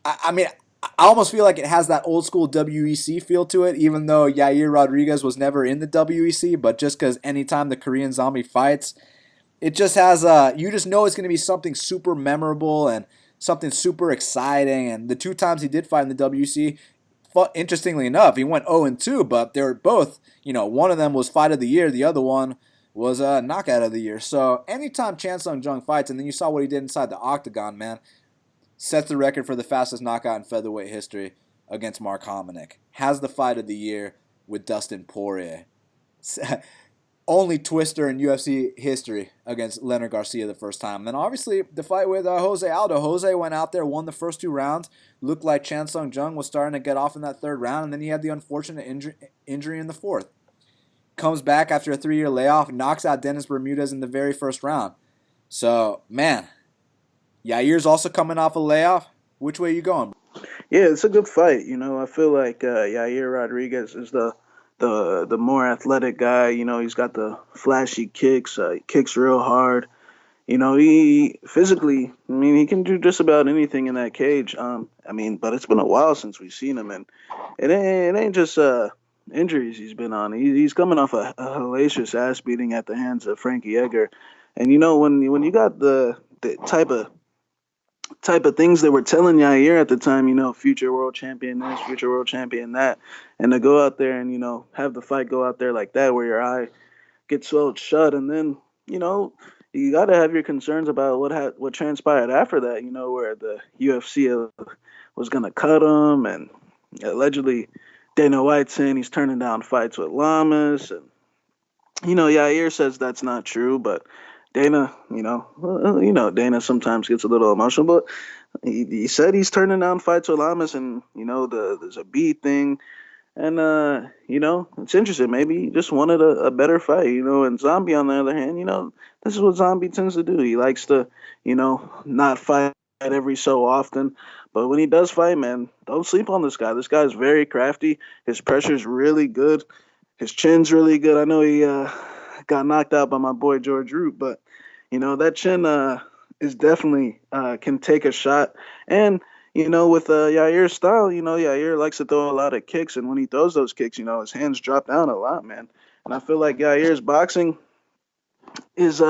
I almost feel like it has that old school WEC feel to it, even though Yair Rodriguez was never in the WEC, but just because anytime the Korean zombie fights, it just has you just know it's going to be something super memorable and something super exciting. And the 2 times he did fight in the WEC, interestingly enough, he went 0-2, but they were both, one of them was fight of the year, the other one was knockout of the year. So anytime Chan Sung Jung fights, and then you saw what he did inside the octagon, man, sets the record for the fastest knockout in featherweight history against Mark Hominick. Has the fight of the year with Dustin Poirier. Only twister in UFC history against Leonard Garcia the first time. And obviously, the fight with Jose Aldo. Jose went out there, won the first 2 rounds. Looked like Chan Sung Jung was starting to get off in that 3rd round. And then he had the unfortunate injury in the 4th. Comes back after a 3-year layoff, knocks out Dennis Bermudez in the very first round. So, man, Yair's also coming off a layoff. Which way you going? Yeah, it's a good fight. I feel like Yair Rodriguez is the more athletic guy. He's got the flashy kicks. He kicks real hard. He physically, he can do just about anything in that cage. But it's been a while since we've seen him, and it ain't just injuries he's been on. He's coming off a hellacious ass beating at the hands of Frankie Edgar. And when you got the type of things they were telling Yair at the time, future world champion this, future world champion that, and to go out there and have the fight go out there like that, where your eye gets swelled shut, and then you got to have your concerns about what transpired after that, where the UFC was gonna cut him, and allegedly Dana White's saying he's turning down fights with Lamas, and Yair says that's not true, but Dana, Dana sometimes gets a little emotional, but he said he's turning down fights with Lamas, and there's a B thing, and it's interesting. Maybe he just wanted a better fight, And Zombie, on the other hand, this is what Zombie tends to do. He likes to, not fight every so often, but when he does fight, man, don't sleep on this guy. This guy's very crafty. His pressure's really good. His chin's really good. I know he got knocked out by my boy George Root, but that chin is definitely can take a shot. And with Yair's style, Yair likes to throw a lot of kicks, and when he throws those kicks, his hands drop down a lot, man. And I feel like Yair's boxing is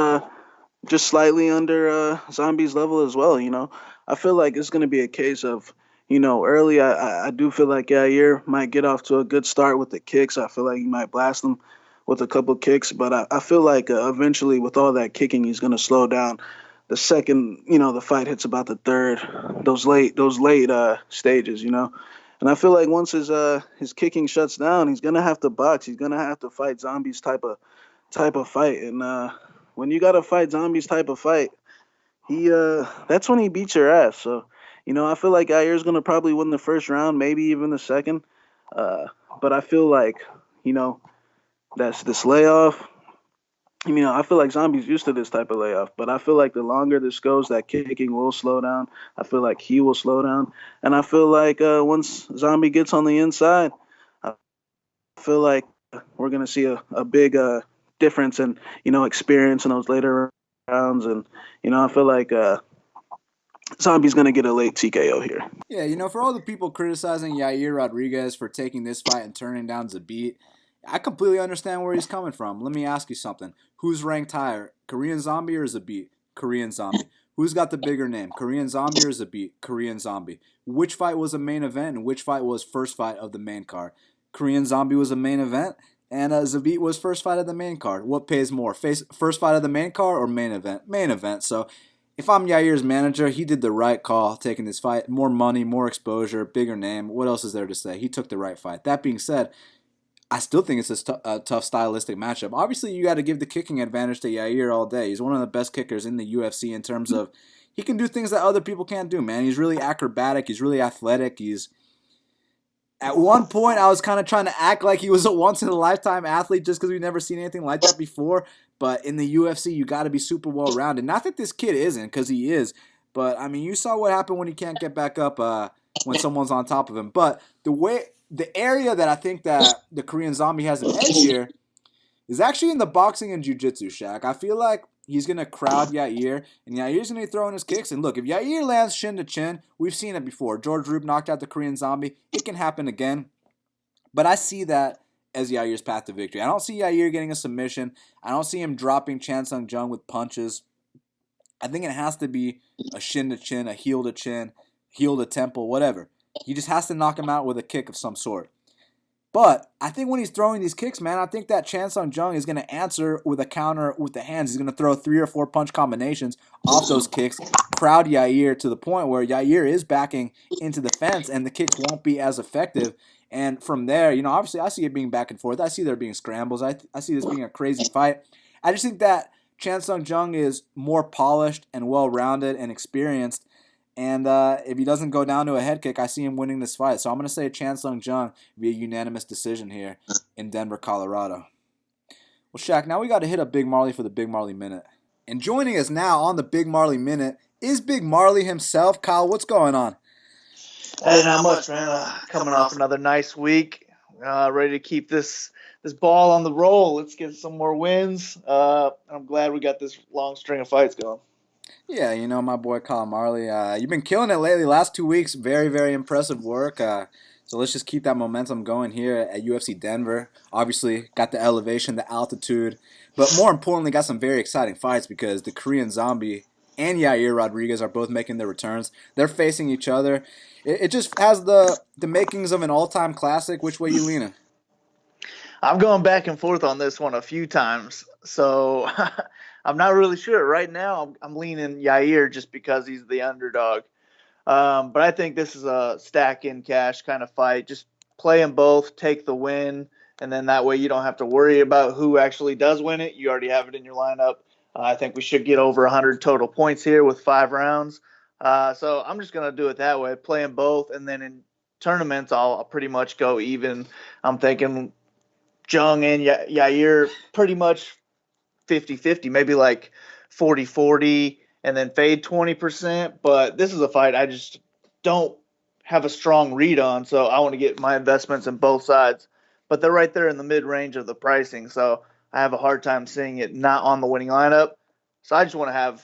just slightly under Zombie's level as well. I feel like it's going to be a case of early. I do feel like Yair might get off to a good start with the kicks. I feel like he might blast them with a couple kicks, but I feel like eventually with all that kicking, he's going to slow down. The second, the fight hits about the 3rd, those late stages, And I feel like once his kicking shuts down, he's going to have to box. He's going to have to fight Zombie's type type of fight. And when you got to fight Zombie's type of fight, that's when he beats your ass. So, I feel like Yair's going to probably win the first round, maybe even the second. But I feel like, that's this layoff. I feel like Zombie's used to this type of layoff, but I feel like the longer this goes, that kicking will slow down. I feel like he will slow down. And I feel like once Zombie gets on the inside, I feel like we're going to see a big difference in, experience in those later rounds. And, I feel like Zombie's going to get a late TKO here. Yeah, for all the people criticizing Yair Rodriguez for taking this fight and turning down Zabit, I completely understand where he's coming from. Let me ask you something. Who's ranked higher, Korean Zombie or Zabit? Korean Zombie. Who's got the bigger name, Korean Zombie or Zabit? Korean Zombie. Which fight was a main event and which fight was first fight of the main card? Korean Zombie was a main event and Zabit was first fight of the main card. What pays more, first fight of the main card or main event? Main event. So if I'm Yair's manager, he did the right call taking this fight. More money, more exposure, bigger name. What else is there to say? He took the right fight. That being said, I still think it's a tough stylistic matchup. Obviously, you got to give the kicking advantage to Yair all day. He's one of the best kickers in the UFC in terms of he can do things that other people can't do, man. He's really acrobatic. He's really athletic. At one point, I was kind of trying to act like he was a once-in-a-lifetime athlete just because we've never seen anything like that before. But in the UFC, you got to be super well-rounded. Not that this kid isn't, because he is. But, I mean, you saw what happened when he can't get back up when someone's on top of him. But the area that I think that the Korean Zombie has an edge here is actually in the boxing and jiu-jitsu, Shaq. I feel like he's going to crowd Yair, and Yair's going to be throwing his kicks. And look, if Yair lands chin to chin, we've seen it before. George Roop knocked out the Korean Zombie. It can happen again. But I see that as Yair's path to victory. I don't see Yair getting a submission. I don't see him dropping Chan Sung Jung with punches. I think it has to be a shin to chin, a heel to chin, heel to temple, whatever. He just has to knock him out with a kick of some sort. But I think when he's throwing these kicks, man, I think that Chan Sung Jung is going to answer with a counter with the hands. He's going to throw 3 or 4 punch combinations off those kicks, crowd Yair to the point where Yair is backing into the fence and the kicks won't be as effective. And from there, obviously I see it being back and forth. I see there being scrambles. I see this being a crazy fight. I just think that Chan Sung Jung is more polished and well-rounded and experienced. And if he doesn't go down to a head kick, I see him winning this fight. So I'm going to say Chan Sung Jung via unanimous decision here in Denver, Colorado. Well, Shaq, now we got to hit up Big Marley for the Big Marley Minute. And joining us now on the Big Marley Minute is Big Marley himself. Kyle, what's going on? Hey, not much, man. Coming off another nice week. Ready to keep this ball on the roll. Let's get some more wins. I'm glad we got this long string of fights going. Yeah, my boy Kyle Marley. You've been killing it lately. Last 2 weeks, very, very impressive work. So let's just keep that momentum going here at UFC Denver. Obviously, got the elevation, the altitude, but more importantly, got some very exciting fights because the Korean Zombie and Yair Rodriguez are both making their returns. They're facing each other. It just has the makings of an all-time classic. Which way you leaning? I'm going back and forth on this one a few times, so I'm not really sure. Right now, I'm leaning Yair just because he's the underdog. But I think this is a stack in cash kind of fight. Just play them both, take the win, and then that way you don't have to worry about who actually does win it. You already have it in your lineup. I think we should get over 100 total points here with 5 rounds. So I'm just going to do it that way, play them both, and then in tournaments I'll pretty much go even. I'm thinking Jung and Yair pretty much 50-50, maybe like 40-40, and then fade 20%. But this is a fight I just don't have a strong read on, so I want to get my investments in both sides. But they're right there in the mid-range of the pricing, so I have a hard time seeing it not on the winning lineup. So I just want to have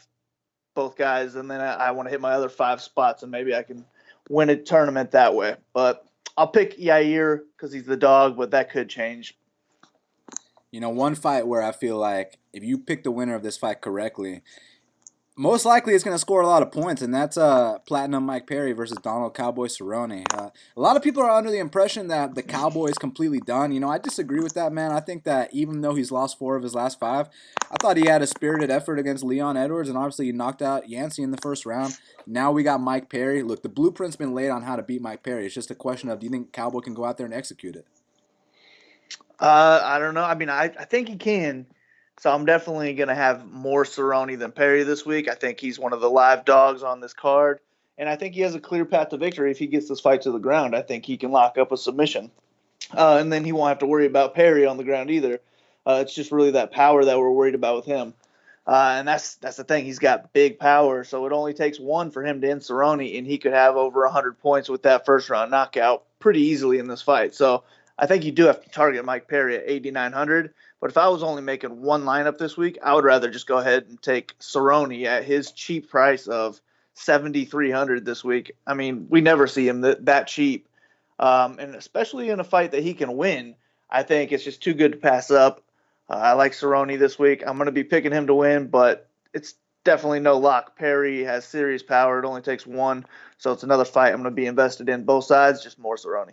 both guys, and then I want to hit my other 5 spots, and maybe I can win a tournament that way. But I'll pick Yair because he's the dog, but that could change. One fight where I feel like if you pick the winner of this fight correctly, most likely it's going to score a lot of points, and that's Platinum Mike Perry versus Donald Cowboy Cerrone. A lot of people are under the impression that the Cowboy is completely done. I disagree with that, man. I think that even though he's lost 4 of his last 5, I thought he had a spirited effort against Leon Edwards, and obviously he knocked out Yancey in the first round. Now we got Mike Perry. Look, the blueprint's been laid on how to beat Mike Perry. It's just a question of, do you think Cowboy can go out there and execute it? I don't know. I mean, I think he can. So I'm definitely going to have more Cerrone than Perry this week. I think he's one of the live dogs on this card. And I think he has a clear path to victory if he gets this fight to the ground. I think he can lock up a submission. And then he won't have to worry about Perry on the ground either. It's just really that power that we're worried about with him. And that's the thing. He's got big power, so it only takes one for him to end Cerrone, and he could have over 100 points with that first-round knockout pretty easily in this fight. So I think you do have to target Mike Perry at 8,900. But if I was only making one lineup this week, I would rather just go ahead and take Cerrone at his cheap price of 7,300 this week. I mean, we never see him that cheap. And especially in a fight that he can win, I think it's just too good to pass up. I like Cerrone this week. I'm going to be picking him to win, but it's definitely no lock. Perry has serious power. It only takes one, so it's another fight I'm going to be invested in. Both sides, just more Cerrone.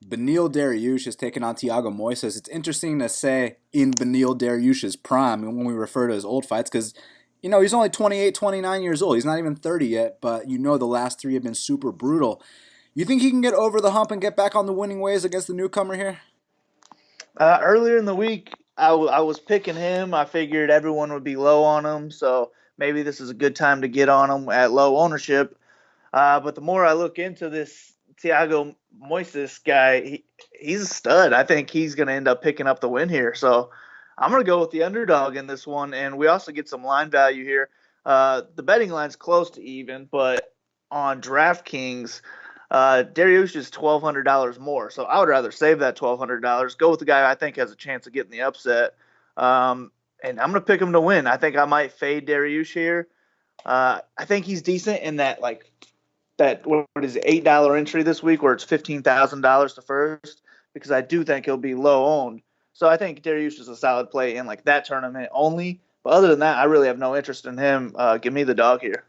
Beneil Dariush is taking on Thiago Moises. It's interesting to say in Beneil Dariush's prime when we refer to his old fights because, he's only 28, 29 years old. He's not even 30 yet, but the last three have been super brutal. You think he can get over the hump and get back on the winning ways against the newcomer here? Earlier in the week, I was picking him. I figured everyone would be low on him, so maybe this is a good time to get on him at low ownership. But the more I look into this Thiago Moises guy, he's a stud. I think he's going to end up picking up the win here. So I'm going to go with the underdog in this one, and we also get some line value here. The betting line's close to even, but on DraftKings, Dariush is $1,200 more, so I would rather save that $1,200. Go with the guy I think has a chance of getting the upset, and I'm gonna pick him to win. I think I might fade Dariush here. I think he's decent in that what is it, $8 entry this week, where it's $15,000 to first, because I do think he'll be low owned. So I think Dariush is a solid play in like that tournament only. But other than that, I really have no interest in him. Give me the dog here.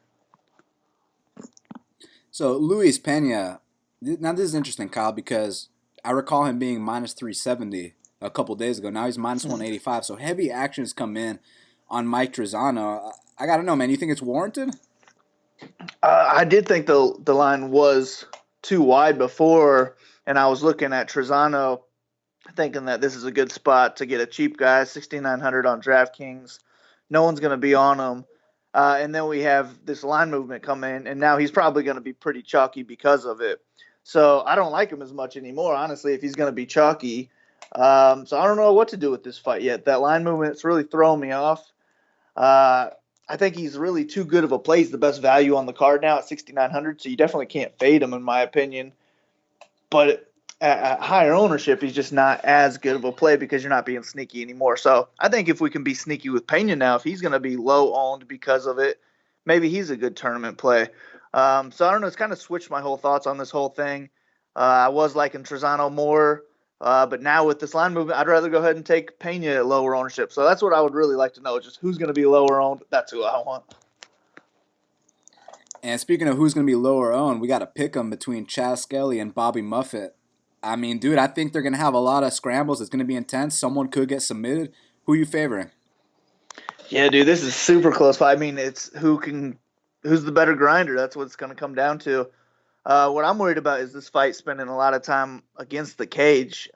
So Luis Pena, now this is interesting, Kyle, because I recall him being minus 370 a couple days ago. Now he's minus 185. So heavy actions come in on Mike Trizano. I got to know, man, you think it's warranted? I did think the line was too wide before, and I was looking at Trizano thinking that this is a good spot to get a cheap guy, 6,900 on DraftKings. No one's going to be on him. And then we have this line movement come in, and now he's probably going to be pretty chalky because of it. So I don't like him as much anymore, honestly, if he's going to be chalky. So I don't know what to do with this fight yet. That line movement's really throwing me off. I think he's really too good of a play. He's the best value on the card now at 6,900, so you definitely can't fade him, in my opinion. But at higher ownership, he's just not as good of a play because you're not being sneaky anymore. So I think if we can be sneaky with Pena now, if he's going to be low owned because of it, maybe he's a good tournament play. So I don't know. It's kind of switched my whole thoughts on this whole thing. I was liking Trizano more, but now with this line movement, I'd rather go ahead and take Pena at lower ownership. So that's what I would really like to know, just who's going to be lower owned. That's who I want. And speaking of who's going to be lower owned, we got to pick them between Skelly and Bobby Moffett. I mean, dude, I think they're going to have a lot of scrambles. It's going to be intense. Someone could get submitted. Who are you favoring? Yeah, dude, this is super close. I mean, it's who's the better grinder. That's what it's going to come down to. What I'm worried about is this fight spending a lot of time against the cage.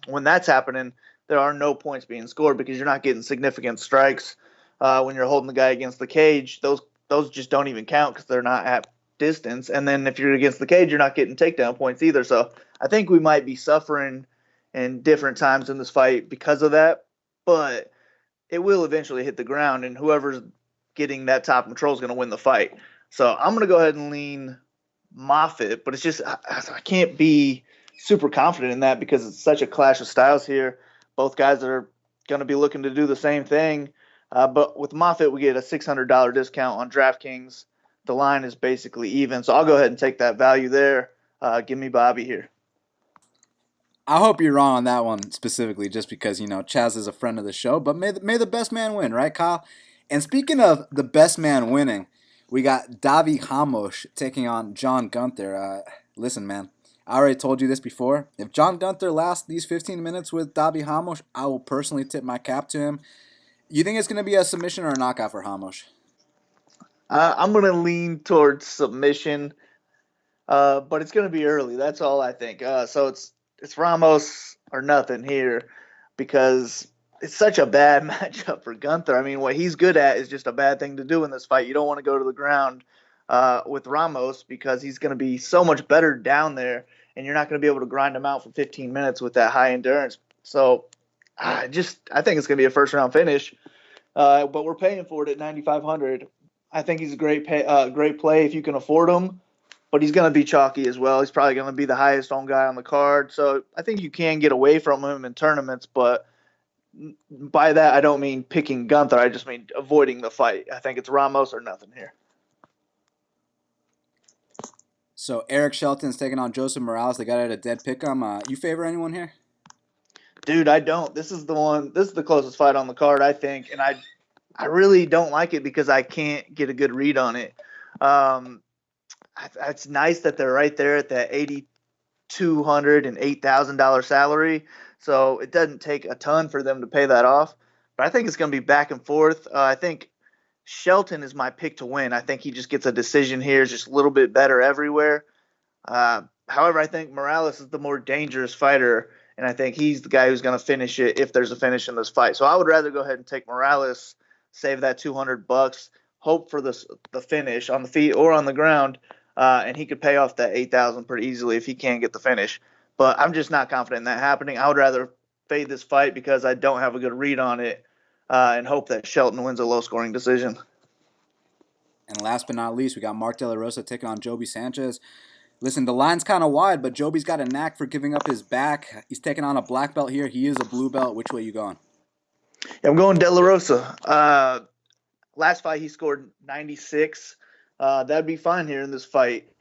When that's happening, there are no points being scored because you're not getting significant strikes. When you're holding the guy against the cage, those just don't even count because they're not at distance. And then if you're against the cage, you're not getting takedown points either. So I think we might be suffering in different times in this fight because of that. But it will eventually hit the ground, and whoever's getting that top control is going to win the fight. So I'm going to go ahead and lean Moffett, but it's just I can't be super confident in that because it's such a clash of styles here. Both guys are going to be looking to do the same thing. But with Moffett, we get a $600 discount on DraftKings. The line is basically even, so I'll go ahead and take that value there. Give me Bobby here. I hope you're wrong on that one specifically, just because Chaz is a friend of the show. But may the best man win, right, Kyle? And speaking of the best man winning, we got Davi Ramos taking on John Gunther. Listen, man, I already told you this before. If John Gunther lasts these 15 minutes with Davi Ramos, I will personally tip my cap to him. You think it's going to be a submission or a knockout for Ramos? I'm going to lean towards submission, but it's going to be early. That's all I think. So it's Ramos or nothing here because it's such a bad matchup for Gunther. I mean, what he's good at is just a bad thing to do in this fight. You don't want to go to the ground with Ramos because he's going to be so much better down there, and you're not going to be able to grind him out for 15 minutes with that high endurance. So I think it's going to be a first round finish, but we're paying for it at 9,500. I think he's a great play if you can afford him, but he's going to be chalky as well. He's probably going to be the highest owned guy on the card. So I think you can get away from him in tournaments, but by that, I don't mean picking Gunther. I just mean avoiding the fight. I think it's Ramos or nothing here. So Eric Shelton's taking on Joseph Morales. They got it at a dead pick'em. You favor anyone here? Dude, I don't. This is the closest fight on the card, I think, and I really don't like it because I can't get a good read on it. It's nice that they're right there at that $8,200 and $8,000 salary. So it doesn't take a ton for them to pay that off. But I think it's going to be back and forth. I think Shelton is my pick to win. I think he just gets a decision here, just a little bit better everywhere. However, I think Morales is the more dangerous fighter, and I think he's the guy who's going to finish it if there's a finish in this fight. So I would rather go ahead and take Morales, save that $200, hope for the finish on the feet or on the ground, and he could pay off that $8,000 pretty easily if he can get the finish. But I'm just not confident in that happening. I would rather fade this fight because I don't have a good read on it and hope that Shelton wins a low-scoring decision. And last but not least, we got Mark De La Rosa taking on Joby Sanchez. Listen, the line's kind of wide, but Joby's got a knack for giving up his back. He's taking on a black belt here. He is a blue belt. Which way you going? I'm going De La Rosa. Last fight, he scored 96. That'd be fine here in this fight.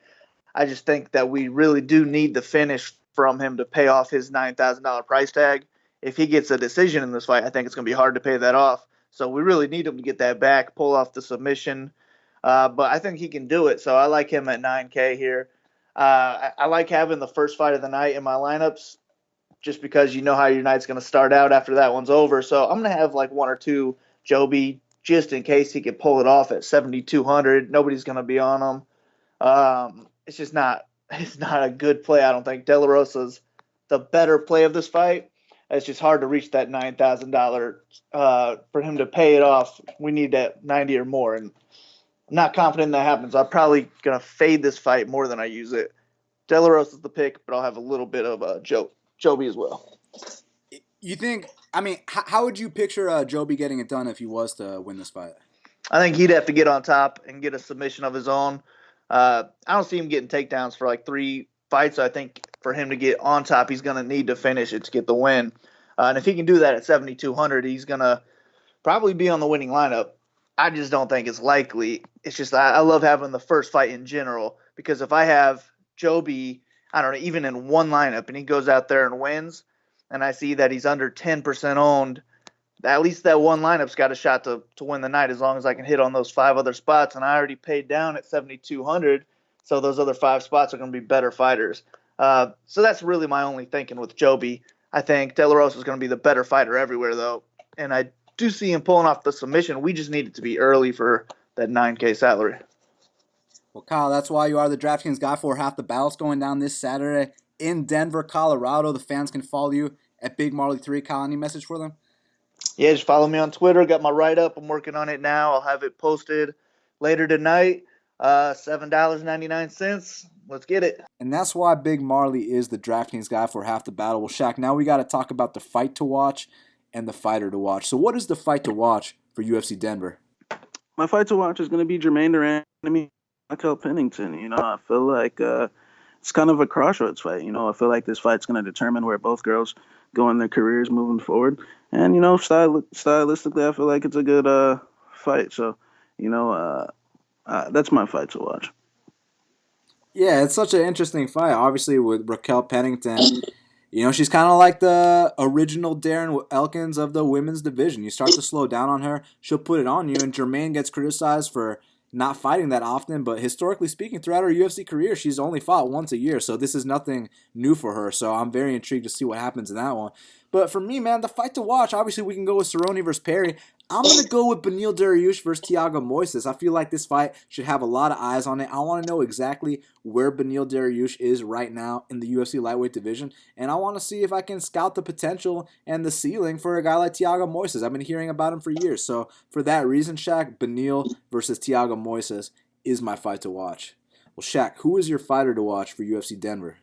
I just think that we really do need the finish from him to pay off his $9,000 price tag. If he gets a decision in this fight, I think it's going to be hard to pay that off. So we really need him to get that back, pull off the submission. But I think he can do it. So I like him at 9K here. I like having the first fight of the night in my lineups just because you know how your night's going to start out after that one's over. So I'm going to have like one or two Joby just in case he could pull it off at 7,200. Nobody's going to be on him. It's just not a good play. I don't think De La Rosa's the better play of this fight. It's just hard to reach that $9,000 for him to pay it off. We need that 90 or more, and I'm not confident that happens. I'm probably gonna fade this fight more than I use it. De La Rosa's the pick, but I'll have a little bit of Joby as well. You think? I mean, how would you picture Joby getting it done if he was to win this fight? I think he'd have to get on top and get a submission of his own. I don't see him getting takedowns for like 3 fights. So I think for him to get on top, he's going to need to finish it to get the win. And if he can do that at 7,200, he's going to probably be on the winning lineup. I just don't think it's likely. It's just I love having the first fight in general because if I have Joby, I don't know, even in one lineup and he goes out there and wins and I see that he's under 10% owned, at least that one lineup's got a shot to win the night as long as I can hit on those 5 other spots. And I already paid down at 7,200, so those other 5 spots are going to be better fighters. So that's really my only thinking with Joby. I think De La Rosa is going to be the better fighter everywhere, though. And I do see him pulling off the submission. We just need it to be early for that 9K salary. Well, Kyle, that's why you are the DraftKings guy for half the battles going down this Saturday in Denver, Colorado. The fans can follow you at Big Marley 3. Kyle, any message for them? Yeah, just follow me on Twitter. Got my write-up. I'm working on it now. I'll have it posted later tonight. $7.99. Let's get it. And that's why Big Marley is the DraftKings guy for half the battle. Well, Shaq, now we got to talk about the fight to watch and the fighter to watch. So what is the fight to watch for UFC Denver? My fight to watch is going to be Germaine Randamie, Racquel Pennington. You know, I feel like it's kind of a crossroads fight. You know, I feel like this fight's going to determine where both girls go in their careers moving forward. And, you know, stylistically, I feel like it's a good fight. So, you know, that's my fight to watch. Yeah, it's such an interesting fight. Obviously, with Racquel Pennington, you know, she's kind of like the original Darren Elkins of the women's division. You start to slow down on her, she'll put it on you. And Germaine gets criticized for not fighting that often, but historically speaking, throughout her UFC career, she's only fought once a year. So this is nothing new for her. So I'm very intrigued to see what happens in that one. But for me, man, the fight to watch, obviously we can go with Cerrone versus Perry. I'm going to go with Beneil Dariush versus Thiago Moises. I feel like this fight should have a lot of eyes on it. I want to know exactly where Beneil Dariush is right now in the UFC lightweight division, and I want to see if I can scout the potential and the ceiling for a guy like Thiago Moises. I've been hearing about him for years. So for that reason, Shaq, Beneil versus Thiago Moises is my fight to watch. Well, Shaq, who is your fighter to watch for UFC Denver?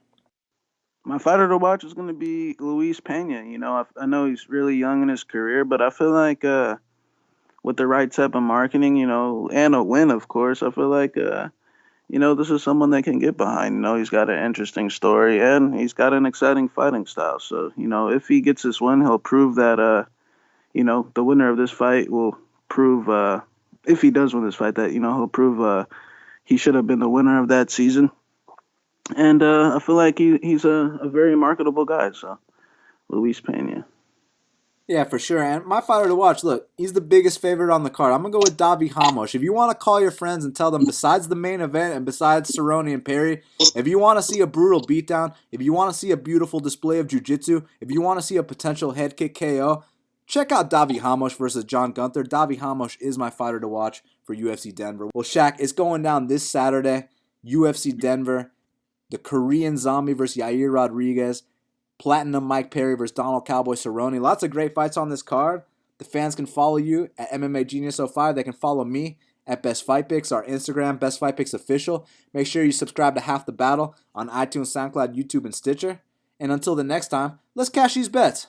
My fighter to watch is going to be Luis Pena. You know, I know he's really young in his career, but I feel like with the right type of marketing, you know, and a win, of course, I feel like, you know, this is someone they can get behind. You know, he's got an interesting story and he's got an exciting fighting style. So, you know, if he gets this win, he'll prove that, you know, the winner of this fight will prove, if he does win this fight, that, you know, he'll prove he should have been the winner of that season. And I feel like he's a very marketable guy. So, Luis Pena. Yeah, for sure. And my fighter to watch, look, he's the biggest favorite on the card. I'm going to go with Davi Ramos. If you want to call your friends and tell them, besides the main event and besides Cerrone and Perry, if you want to see a brutal beatdown, if you want to see a beautiful display of jiu-jitsu, if you want to see a potential head kick KO, check out Davi Ramos versus John Gunther. Davi Ramos is my fighter to watch for UFC Denver. Well, Shaq, it's going down this Saturday, UFC Denver, the Korean Zombie versus Yair Rodriguez, Platinum Mike Perry versus Donald Cowboy Cerrone. Lots of great fights on this card. The fans can follow you at MMA Genius 05. They can follow me at Best Fight Picks, our Instagram, Best Fight Picks Official. Make sure you subscribe to Half the Battle on iTunes, SoundCloud, YouTube, and Stitcher. And until the next time, let's cash these bets.